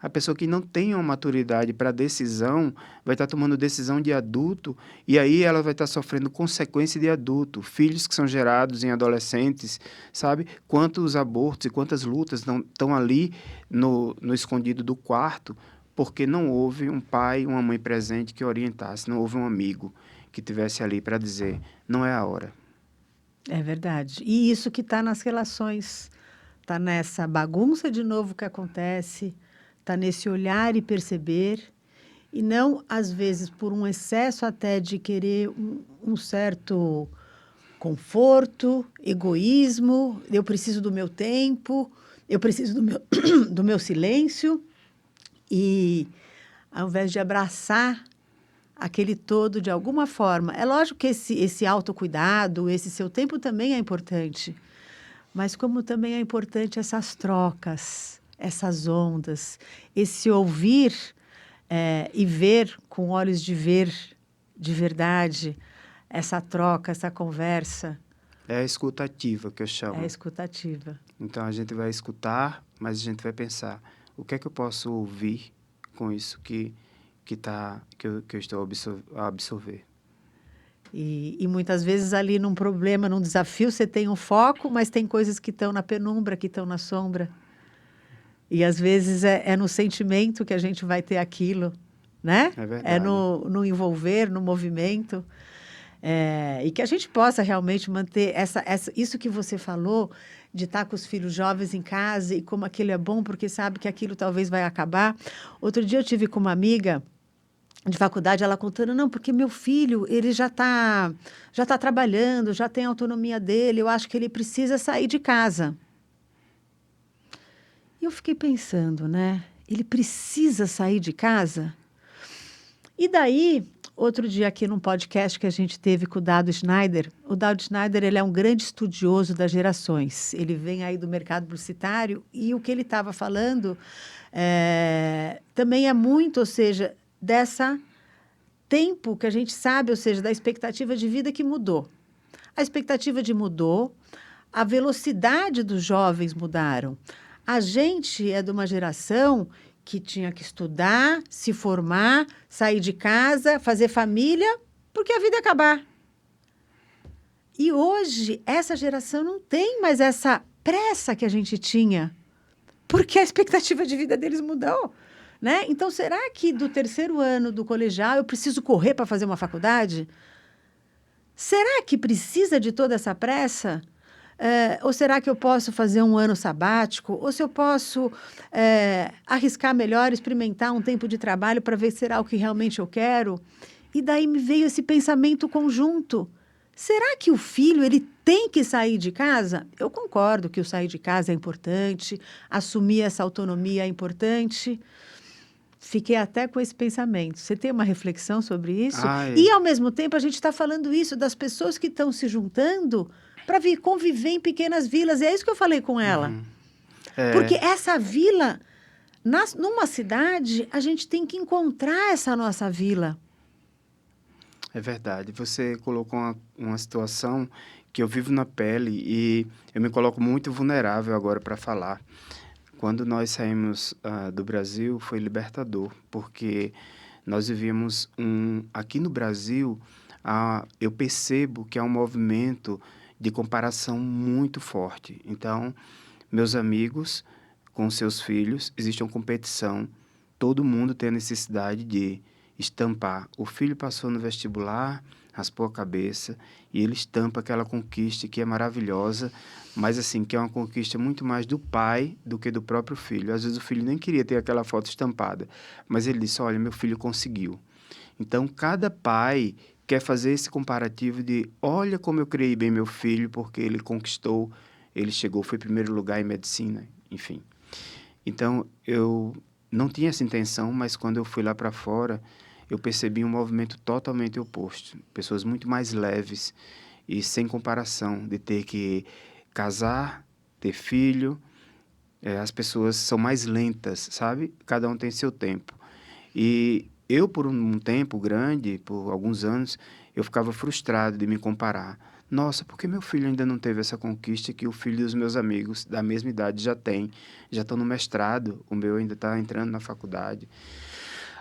A pessoa que não tem uma maturidade para decisão vai estar tomando decisão de adulto e aí ela vai estar sofrendo consequência de adulto. Filhos que são gerados em adolescentes, sabe? Quantos abortos e quantas lutas não estão ali no escondido do quarto porque não houve um pai, uma mãe presente que orientasse, não houve um amigo que estivesse ali para dizer, não é a hora. É verdade. E isso que está nas relações, está nessa bagunça de novo que acontece, está nesse olhar e perceber, e não, às vezes, por um excesso até de querer um certo conforto, egoísmo, eu preciso do meu tempo, eu preciso do meu silêncio, e ao invés de abraçar aquele todo de alguma forma. É lógico que esse autocuidado, esse seu tempo também é importante, mas como também é importante essas trocas, essas ondas, esse ouvir e ver com olhos de ver de verdade, essa troca, essa conversa. É a escutativa que eu chamo. É a escutativa. Então, a gente vai escutar, mas a gente vai pensar, o que é que eu posso ouvir com isso que eu estou a absorver. E muitas vezes ali num problema, num desafio, você tem um foco, mas tem coisas que estão na penumbra, que estão na sombra. E às vezes é no sentimento que a gente vai ter aquilo. né? É É verdade. no envolver, no movimento. E que a gente possa realmente manter isso que você falou, de estar com os filhos jovens em casa e como aquilo é bom, porque sabe que aquilo talvez vai acabar. Outro dia eu tive com uma amiga de faculdade, ela contando, não, porque meu filho, ele já tá trabalhando, já tem a autonomia dele, eu acho que ele precisa sair de casa. E eu fiquei pensando, né? Ele precisa sair de casa? E daí, outro dia aqui num podcast que a gente teve com o Dado Schneider, ele é um grande estudioso das gerações. Ele vem aí do mercado publicitário e o que ele estava falando também é muito, ou seja, dessa tempo que a gente sabe, ou seja, da expectativa de vida que mudou. A expectativa de mudou, a velocidade dos jovens mudaram. A gente é de uma geração que tinha que estudar, se formar, sair de casa, fazer família, porque a vida ia acabar. E hoje, essa geração não tem mais essa pressa que a gente tinha, porque a expectativa de vida deles mudou. Né? Então, será que do terceiro ano do colegial eu preciso correr para fazer uma faculdade? Será que precisa de toda essa pressa? Ou será que eu posso fazer um ano sabático? Ou se eu posso arriscar melhor, experimentar um tempo de trabalho para ver se será o que realmente eu quero? E daí me veio esse pensamento conjunto. Será que o filho ele tem que sair de casa? Eu concordo que o sair de casa é importante, assumir essa autonomia é importante. Fiquei até com esse pensamento. Você tem uma reflexão sobre isso? E, Ai, ao mesmo tempo, a gente está falando isso das pessoas que estão se juntando para vir conviver em pequenas vilas. E é isso que eu falei com ela. uhum. Porque É, essa vila, numa cidade, a gente tem que encontrar essa nossa vila. é verdade. Você colocou uma situação que eu vivo na pele e eu me coloco muito vulnerável agora para falar. Quando nós saímos do Brasil, foi libertador, porque nós vivíamos aqui no Brasil, eu percebo que há um movimento de comparação muito forte. Então, meus amigos com seus filhos, existe uma competição, todo mundo tem a necessidade de estampar. O filho passou no vestibular, raspou a cabeça e ele estampa aquela conquista que é maravilhosa, mas assim, que é uma conquista muito mais do pai do que do próprio filho. Às vezes o filho nem queria ter aquela foto estampada, mas ele disse: "Olha, meu filho conseguiu". Então, cada pai quer fazer esse comparativo de: olha como eu criei bem meu filho, porque ele conquistou, ele chegou, foi primeiro lugar em medicina, enfim. Então, eu não tinha essa intenção, mas quando eu fui lá para fora, eu percebi um movimento totalmente oposto. Pessoas muito mais leves e sem comparação, de ter que casar, ter filho. As pessoas são mais lentas, sabe? Cada um tem seu tempo. E eu, por um tempo grande, por alguns anos, eu ficava frustrado de me comparar. Nossa, por que meu filho ainda não teve essa conquista que o filho dos meus amigos da mesma idade já tem? Já estão no mestrado, o meu ainda está entrando na faculdade.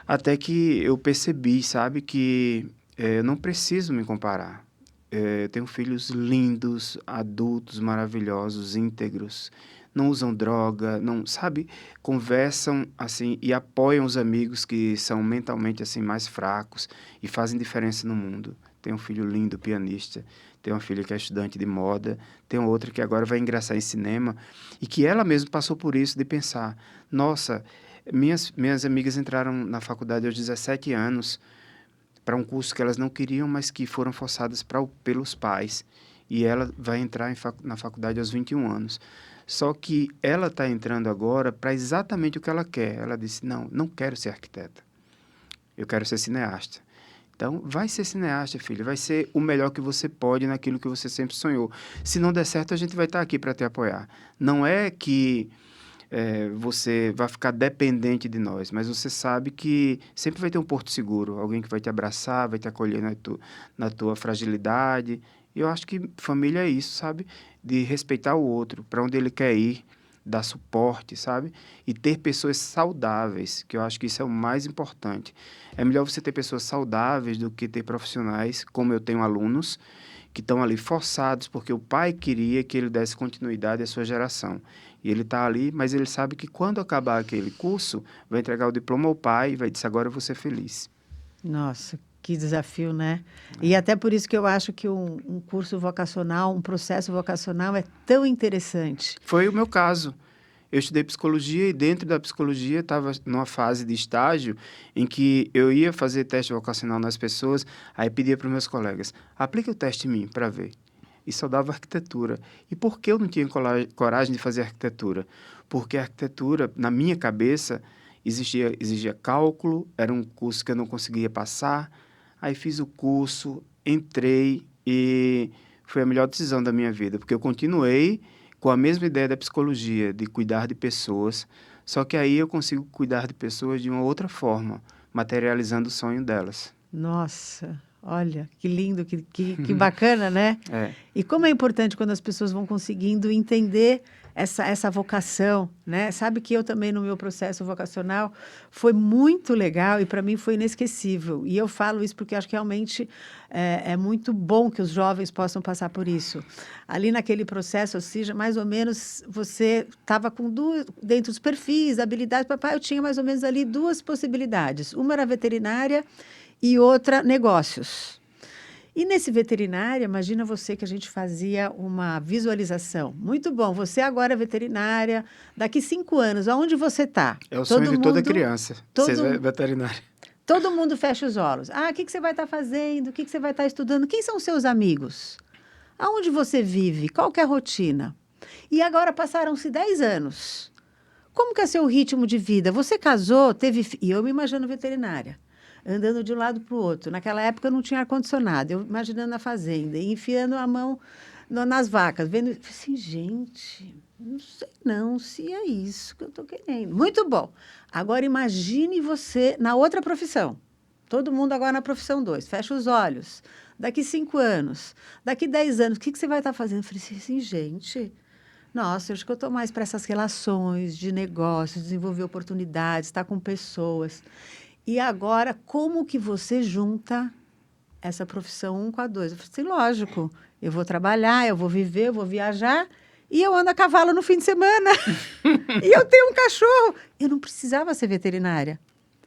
Até que eu percebi, sabe, que eu não preciso me comparar. Eu tenho filhos lindos, adultos, maravilhosos, íntegros, não usam droga, não, sabe, conversam assim e apoiam os amigos que são mentalmente assim mais fracos e fazem diferença no mundo. Tenho um filho lindo, pianista, tenho uma filha que é estudante de moda, tenho outra que agora vai ingressar em cinema e que ela mesma passou por isso de pensar, nossa, minhas amigas entraram na faculdade aos 17 anos para um curso que elas não queriam, mas que foram forçadas pelos pais. E ela vai entrar na faculdade aos 21 anos. Só que ela está entrando agora para exatamente o que ela quer. Ela disse: não, não quero ser arquiteta. Eu quero ser cineasta. Então, vai ser cineasta, filho. Vai ser o melhor que você pode naquilo que você sempre sonhou. Se não der certo, a gente vai estar aqui para te apoiar. Não é que você vai ficar dependente de nós, mas você sabe que sempre vai ter um porto seguro, alguém que vai te abraçar, vai te acolher na tua fragilidade. E eu acho que família é isso, sabe? De respeitar o outro, para onde ele quer ir, dar suporte, sabe? E ter pessoas saudáveis, que eu acho que isso é o mais importante. É melhor você ter pessoas saudáveis do que ter profissionais, como eu tenho alunos, que estão ali forçados, porque o pai queria que ele desse continuidade à sua geração. E ele está ali, mas ele sabe que quando acabar aquele curso, vai entregar o diploma ao pai e vai dizer, agora eu vou ser feliz. Nossa, que desafio, né? E até por isso que eu acho que um curso vocacional, um processo vocacional é tão interessante. Foi o meu caso. Eu estudei psicologia e dentro da psicologia estava numa fase de estágio em que eu ia fazer teste vocacional nas pessoas, aí pedia para os meus colegas, aplique o teste em mim para ver. E só dava arquitetura. E por que eu não tinha coragem de fazer arquitetura? Porque a arquitetura, na minha cabeça, exigia cálculo, era um curso que eu não conseguia passar. Aí fiz o curso, entrei e foi a melhor decisão da minha vida, porque eu continuei com a mesma ideia da psicologia, de cuidar de pessoas, só que aí eu consigo cuidar de pessoas de uma outra forma, materializando o sonho delas. Nossa, olha, que lindo, que bacana, né? É. E como é importante quando as pessoas vão conseguindo entender essa vocação, né? Sabe que eu também, no meu processo vocacional, foi muito legal e para mim foi inesquecível. E eu falo isso porque acho que realmente é muito bom que os jovens possam passar por isso. Ali naquele processo, ou seja, mais ou menos você estava com dentro dos perfis, habilidades, papai, eu tinha mais ou menos ali duas possibilidades. Uma era veterinária e outra negócios. E nesse veterinária, imagina você que a gente fazia uma visualização. Muito bom, você agora é veterinária, daqui 5 anos, aonde você está? É o sonho de toda criança, ser veterinária. Todo mundo fecha os olhos. Ah, o que você vai estar fazendo? O que você vai estar estudando? Quem são seus amigos? Aonde você vive? Qual que é a rotina? E agora passaram-se 10 anos. Como que é seu ritmo de vida? Você casou, teve... E eu me imagino veterinária, andando de um lado para o outro. Naquela época não tinha ar-condicionado, eu imaginando a fazenda, enfiando a mão nas vacas, vendo assim, gente, não sei não se é isso que eu estou querendo. Muito bom. Agora imagine você na outra profissão. Todo mundo agora na profissão 2. Fecha os olhos. Daqui 5 anos, daqui 10 anos, o que você vai estar fazendo? Eu falei assim, gente... Nossa, eu acho que eu estou mais para essas relações de negócios, desenvolver oportunidades, estar com pessoas. E agora, como que você junta essa profissão 1 com a 2? Eu falei assim, lógico, eu vou trabalhar, eu vou viver, eu vou viajar e eu ando a cavalo no fim de semana. E eu tenho um cachorro. Eu não precisava ser veterinária.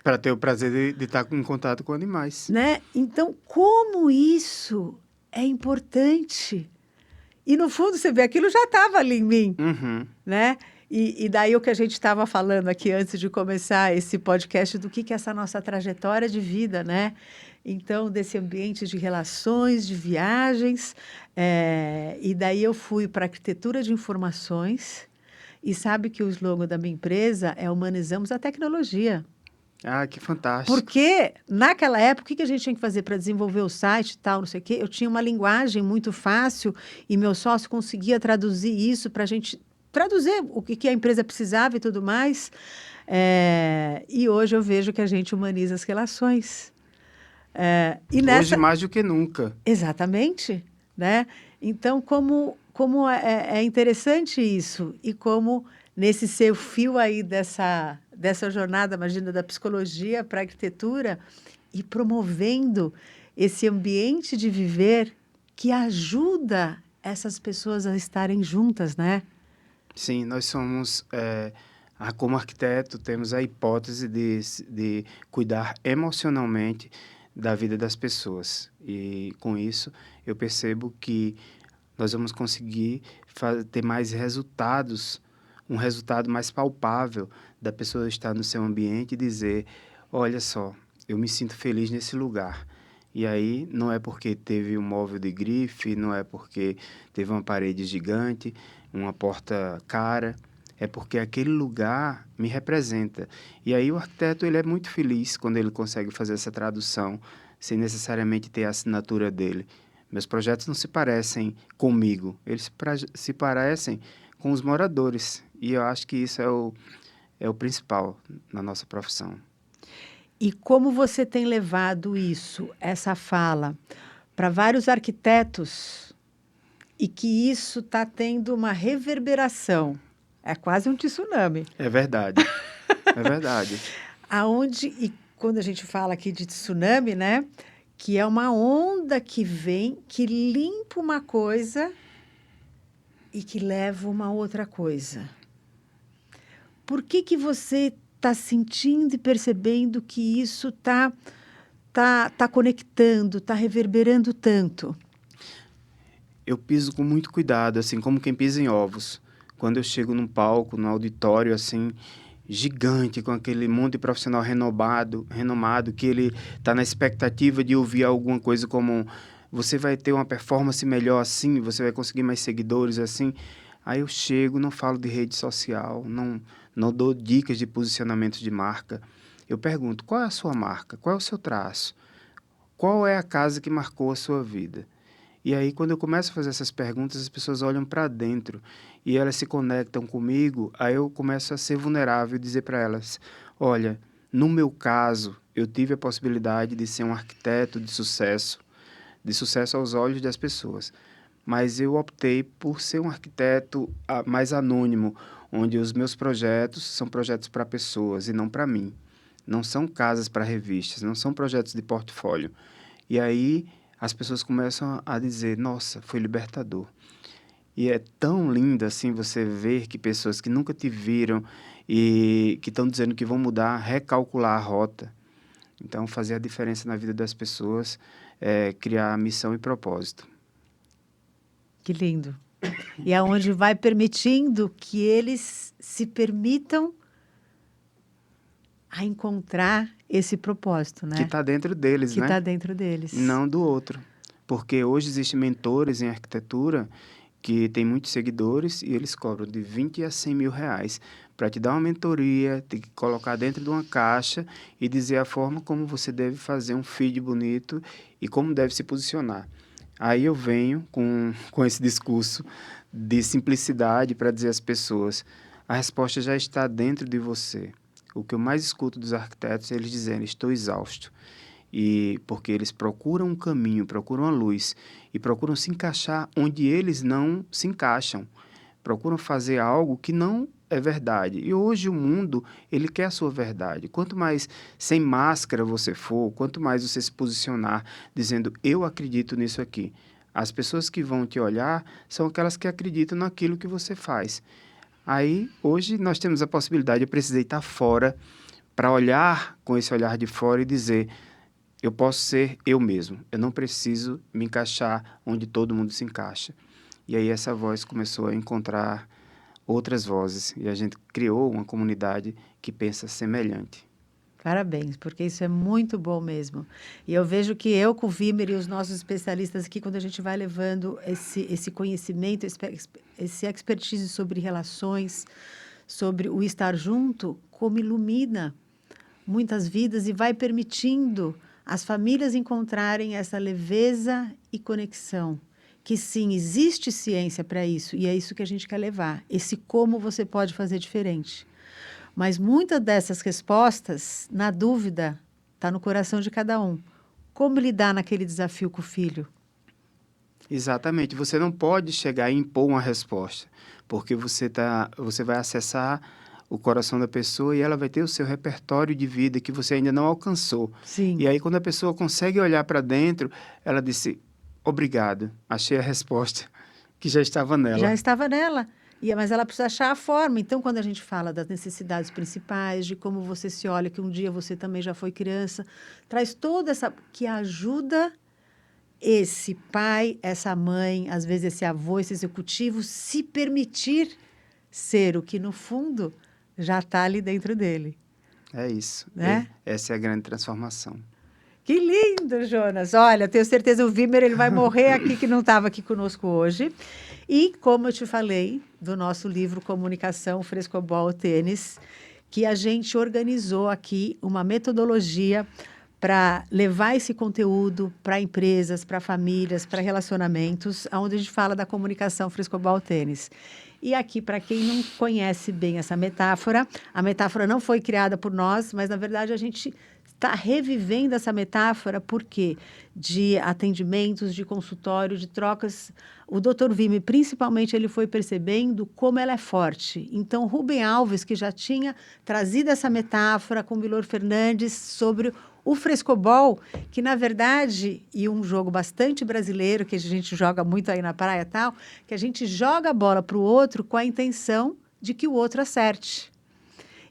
Para ter o prazer de estar em contato com animais. Né? Então, como isso é importante? E, no fundo, você vê, aquilo já estava ali em mim, né? E daí o que a gente estava falando aqui antes de começar esse podcast, do que é essa nossa trajetória de vida, né? Então, desse ambiente de relações, de viagens. E daí eu fui para arquitetura de informações. E sabe que o slogan da minha empresa é Humanizamos a Tecnologia. Ah, que fantástico. Porque, naquela época, o que a gente tinha que fazer para desenvolver o site e tal, não sei o quê? Eu tinha uma linguagem muito fácil e meu sócio conseguia traduzir isso para a gente traduzir o que a empresa precisava e tudo mais. E hoje eu vejo que a gente humaniza as relações. Hoje mais do que nunca. Exatamente. Né? Então, como é interessante isso e como nesse seu fio aí dessa jornada, imagina, da psicologia para a arquitetura e promovendo esse ambiente de viver que ajuda essas pessoas a estarem juntas, né? Sim, nós somos, como arquiteto, temos a hipótese de cuidar emocionalmente da vida das pessoas. E, com isso, eu percebo que nós vamos conseguir ter mais resultados, um resultado mais palpável da pessoa estar no seu ambiente e dizer, olha só, eu me sinto feliz nesse lugar. E aí não é porque teve um móvel de grife, não é porque teve uma parede gigante, uma porta cara, é porque aquele lugar me representa. E aí o arquiteto ele é muito feliz quando ele consegue fazer essa tradução sem necessariamente ter a assinatura dele. Meus projetos não se parecem comigo, eles se parecem com os moradores. E eu acho que isso é o principal na nossa profissão. E como você tem levado isso, essa fala, para vários arquitetos e que isso está tendo uma reverberação? É quase um tsunami. É verdade, é verdade. E quando a gente fala aqui de tsunami, né? que é uma onda que vem, que limpa uma coisa e que leva uma outra coisa. Por que você está sentindo e percebendo que isso está conectando, está reverberando tanto? Eu piso com muito cuidado, assim, como quem pisa em ovos. Quando eu chego num palco, num auditório, assim, gigante, com aquele monte de profissional renomado, que ele está na expectativa de ouvir alguma coisa como você vai ter uma performance melhor assim, você vai conseguir mais seguidores assim. Aí eu chego, não falo de rede social, não dou dicas de posicionamento de marca. Eu pergunto, qual é a sua marca? Qual é o seu traço? Qual é a casa que marcou a sua vida? E aí, quando eu começo a fazer essas perguntas, as pessoas olham para dentro e elas se conectam comigo, aí eu começo a ser vulnerável e dizer para elas, olha, no meu caso, eu tive a possibilidade de ser um arquiteto de sucesso aos olhos das pessoas, mas eu optei por ser um arquiteto mais anônimo, onde os meus projetos são projetos para pessoas e não para mim. Não são casas para revistas, não são projetos de portfólio. E aí as pessoas começam a dizer, nossa, foi libertador. E é tão lindo assim você ver que pessoas que nunca te viram e que estão dizendo que vão mudar, recalcular a rota. Então, fazer a diferença na vida das pessoas é criar missão e propósito. Que lindo. E é onde vai permitindo que eles se permitam a encontrar esse propósito, né? Que está dentro deles, que né? está dentro deles. Não do outro. Porque hoje existem mentores em arquitetura que têm muitos seguidores e eles cobram de 20 a 100 mil reais para te dar uma mentoria, te colocar dentro de uma caixa e dizer a forma como você deve fazer um feed bonito e como deve se posicionar. Aí eu venho com esse discurso de simplicidade para dizer às pessoas, a resposta já está dentro de você. O que eu mais escuto dos arquitetos é eles dizendo, estou exausto. E porque eles procuram um caminho, procuram a luz e procuram se encaixar onde eles não se encaixam. Procuram fazer algo que não é verdade. E hoje o mundo, ele quer a sua verdade. Quanto mais sem máscara você for, quanto mais você se posicionar dizendo, eu acredito nisso aqui. As pessoas que vão te olhar são aquelas que acreditam naquilo que você faz. Aí, hoje, nós temos a possibilidade, eu precisei estar fora para olhar com esse olhar de fora e dizer, eu posso ser eu mesmo, eu não preciso me encaixar onde todo mundo se encaixa. E aí essa voz começou a encontrar outras vozes e a gente criou uma comunidade que pensa semelhante. Parabéns, porque isso é muito bom mesmo. E eu vejo que eu, com o Wimmer e os nossos especialistas aqui, quando a gente vai levando esse conhecimento, esse expertise sobre relações, sobre o estar junto, como ilumina muitas vidas e vai permitindo as famílias encontrarem essa leveza e conexão. Que sim, existe ciência para isso e é isso que a gente quer levar. Esse como você pode fazer diferente. Mas muitas dessas respostas, na dúvida, está no coração de cada um. Como lidar naquele desafio com o filho? Exatamente. Você não pode chegar e impor uma resposta, porque você vai acessar o coração da pessoa e ela vai ter o seu repertório de vida que você ainda não alcançou. Sim. E aí, quando a pessoa consegue olhar para dentro, ela disse, obrigado, achei a resposta que já estava nela. Já estava nela. Mas ela precisa achar a forma. Então, quando a gente fala das necessidades principais, de como você se olha, que um dia você também já foi criança, traz toda essa... que ajuda esse pai, essa mãe, às vezes esse avô, esse executivo, se permitir ser o que, no fundo, já está ali dentro dele. É isso. Né? Essa é a grande transformação. Que lindo, Jonas. Olha, tenho certeza o Wimmer ele vai morrer aqui, que não estava aqui conosco hoje. E, como eu te falei, do nosso livro Comunicação, Frescobol, Tênis, que a gente organizou aqui uma metodologia para levar esse conteúdo para empresas, para famílias, para relacionamentos, onde a gente fala da comunicação Frescobol Tênis. E aqui, para quem não conhece bem essa metáfora, a metáfora não foi criada por nós, mas, na verdade, a gente está revivendo essa metáfora porque de atendimentos, de consultório, de trocas, o Dr. Wimmer, principalmente, ele foi percebendo como ela é forte. Então, Rubem Alves, que já tinha trazido essa metáfora com Milor Fernandes sobre O frescobol, que na verdade, e um jogo bastante brasileiro, que a gente joga muito aí na praia e tal, que a gente joga a bola para o outro com a intenção de que o outro acerte.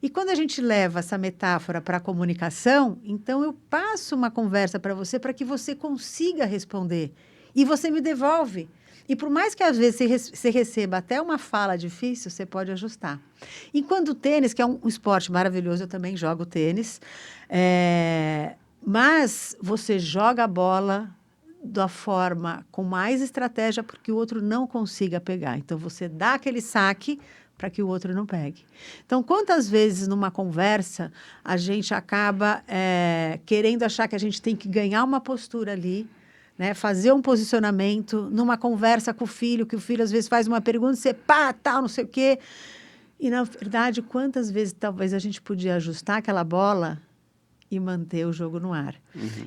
E quando a gente leva essa metáfora para a comunicação, então eu passo uma conversa para que você consiga responder. E você me devolve. E por mais que às vezes você receba até uma fala difícil, você pode ajustar. Enquanto o tênis, que é um esporte maravilhoso, eu também jogo tênis, mas você joga a bola da forma com mais estratégia para que o outro não consiga pegar. Então, você dá aquele saque para que o outro não pegue. Então, quantas vezes numa conversa a gente acaba querendo achar que a gente tem que ganhar uma postura ali, né, fazer um posicionamento numa conversa com o filho, que o filho às vezes faz uma pergunta, você pá, tal, não sei o quê. E, na verdade, quantas vezes talvez a gente podia ajustar aquela bola e manter o jogo no ar.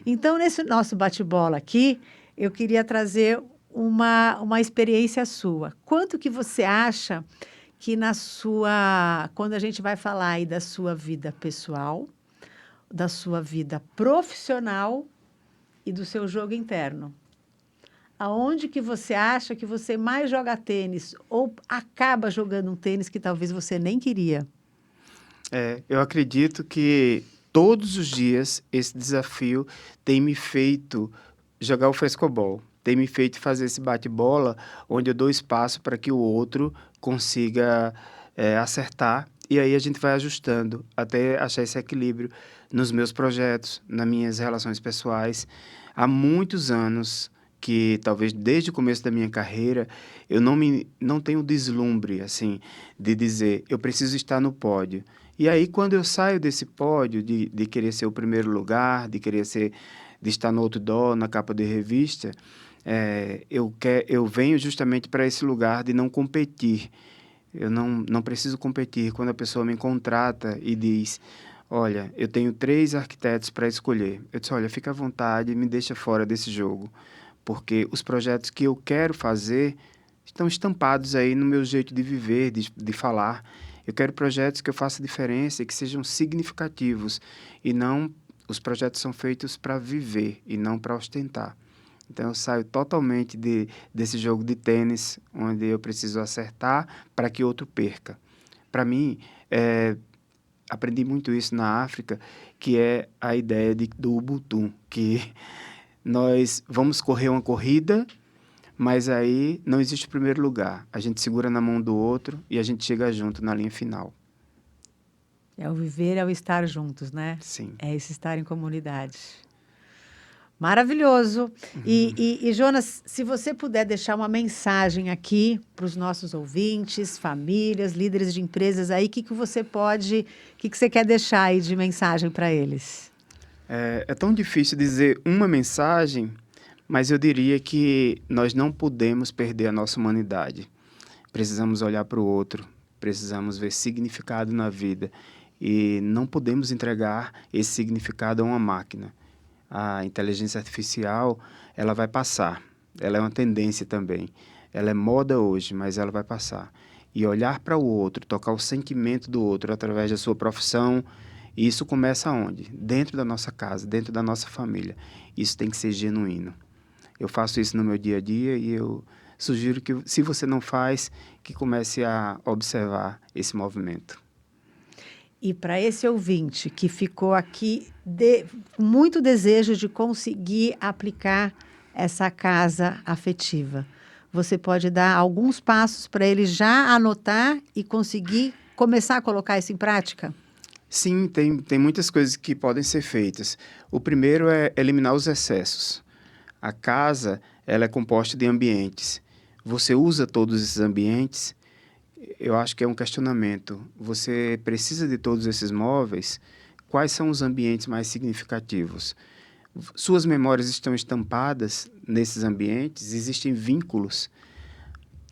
Então, nesse nosso bate-bola aqui, eu queria trazer uma experiência sua. Quanto que você acha que quando a gente vai falar aí da sua vida pessoal, da sua vida profissional e do seu jogo interno, aonde que você acha que você mais joga tênis ou acaba jogando um tênis que talvez você nem queria? Eu acredito que todos os dias esse desafio tem me feito jogar o frescobol, tem me feito fazer esse bate-bola, onde eu dou espaço para que o outro consiga acertar, e aí a gente vai ajustando até achar esse equilíbrio nos meus projetos, nas minhas relações pessoais. Há muitos anos que, talvez desde o começo da minha carreira, eu não tenho deslumbre, assim, de dizer, eu preciso estar no pódio. E aí, quando eu saio desse pódio, de querer ser o primeiro lugar, de estar no outdoor, na capa de revista, eu venho justamente para esse lugar de não competir. Eu não preciso competir. Quando a pessoa me contrata e diz, olha, eu tenho 3 arquitetos para escolher. Eu disse, olha, fica à vontade, me deixa fora desse jogo, porque os projetos que eu quero fazer estão estampados aí no meu jeito de viver, de falar. Eu quero projetos que eu faça diferença e que sejam significativos, e não, os projetos são feitos para viver e não para ostentar. Então, eu saio totalmente desse jogo de tênis, onde eu preciso acertar para que outro perca. Para mim, aprendi muito isso na África, que é a ideia do Ubuntu, que nós vamos correr uma corrida, mas aí não existe o primeiro lugar. A gente segura na mão do outro e a gente chega junto na linha final. É o viver, é o estar juntos, né? Sim. É esse estar em comunidade. Maravilhoso. E, Jonas, se você puder deixar uma mensagem aqui para os nossos ouvintes, famílias, líderes de empresas aí, o que você quer deixar aí de mensagem para eles? É tão difícil dizer uma mensagem, mas eu diria que nós não podemos perder a nossa humanidade. Precisamos olhar para o outro, precisamos ver significado na vida e não podemos entregar esse significado a uma máquina. A inteligência artificial, ela vai passar. Ela é uma tendência também. Ela é moda hoje, mas ela vai passar. E olhar para o outro, tocar o sentimento do outro através da sua profissão, isso começa onde? Dentro da nossa casa, dentro da nossa família. Isso tem que ser genuíno. Eu faço isso no meu dia a dia e eu sugiro que, se você não faz, que comece a observar esse movimento. E para esse ouvinte que ficou aqui com muito desejo de conseguir aplicar essa casa afetiva, você pode dar alguns passos para ele já anotar e conseguir começar a colocar isso em prática? Sim, tem muitas coisas que podem ser feitas. O primeiro é eliminar os excessos. A casa, ela é composta de ambientes. Você usa todos esses ambientes? Eu acho que é um questionamento. Você precisa de todos esses móveis? Quais são os ambientes mais significativos? Suas memórias estão estampadas nesses ambientes? Existem vínculos?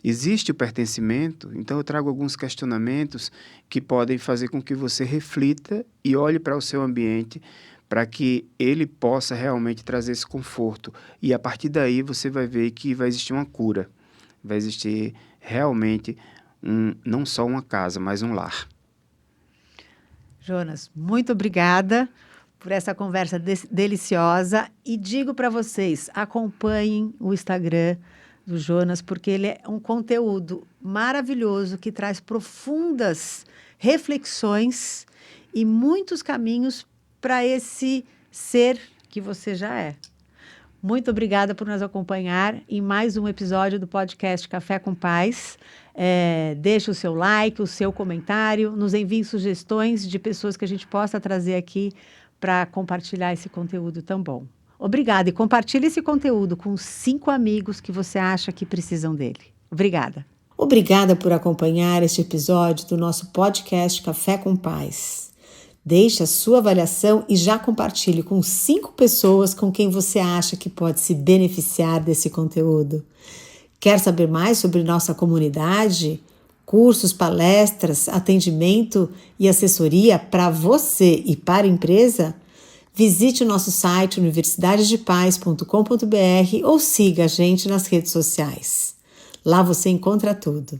Existe o pertencimento? Então, eu trago alguns questionamentos que podem fazer com que você reflita e olhe para o seu ambiente para que ele possa realmente trazer esse conforto. E, a partir daí, você vai ver que vai existir uma cura. Vai existir realmente não só uma casa, mas um lar. Jonas, muito obrigada por essa conversa deliciosa e digo para vocês, acompanhem o Instagram do Jonas, porque ele é um conteúdo maravilhoso que traz profundas reflexões e muitos caminhos para esse ser que você já é. Muito obrigada por nos acompanhar em mais um episódio do podcast Café com Paz. Deixe o seu like, o seu comentário, nos envie sugestões de pessoas que a gente possa trazer aqui para compartilhar esse conteúdo tão bom. Obrigada e compartilhe esse conteúdo com 5 amigos que você acha que precisam dele. Obrigada. Obrigada por acompanhar este episódio do nosso podcast Café com Paz. Deixe a sua avaliação e já compartilhe com 5 pessoas com quem você acha que pode se beneficiar desse conteúdo. Quer saber mais sobre nossa comunidade? Cursos, palestras, atendimento e assessoria para você e para a empresa? Visite o nosso site universidadesdepaz.com.br ou siga a gente nas redes sociais. Lá você encontra tudo.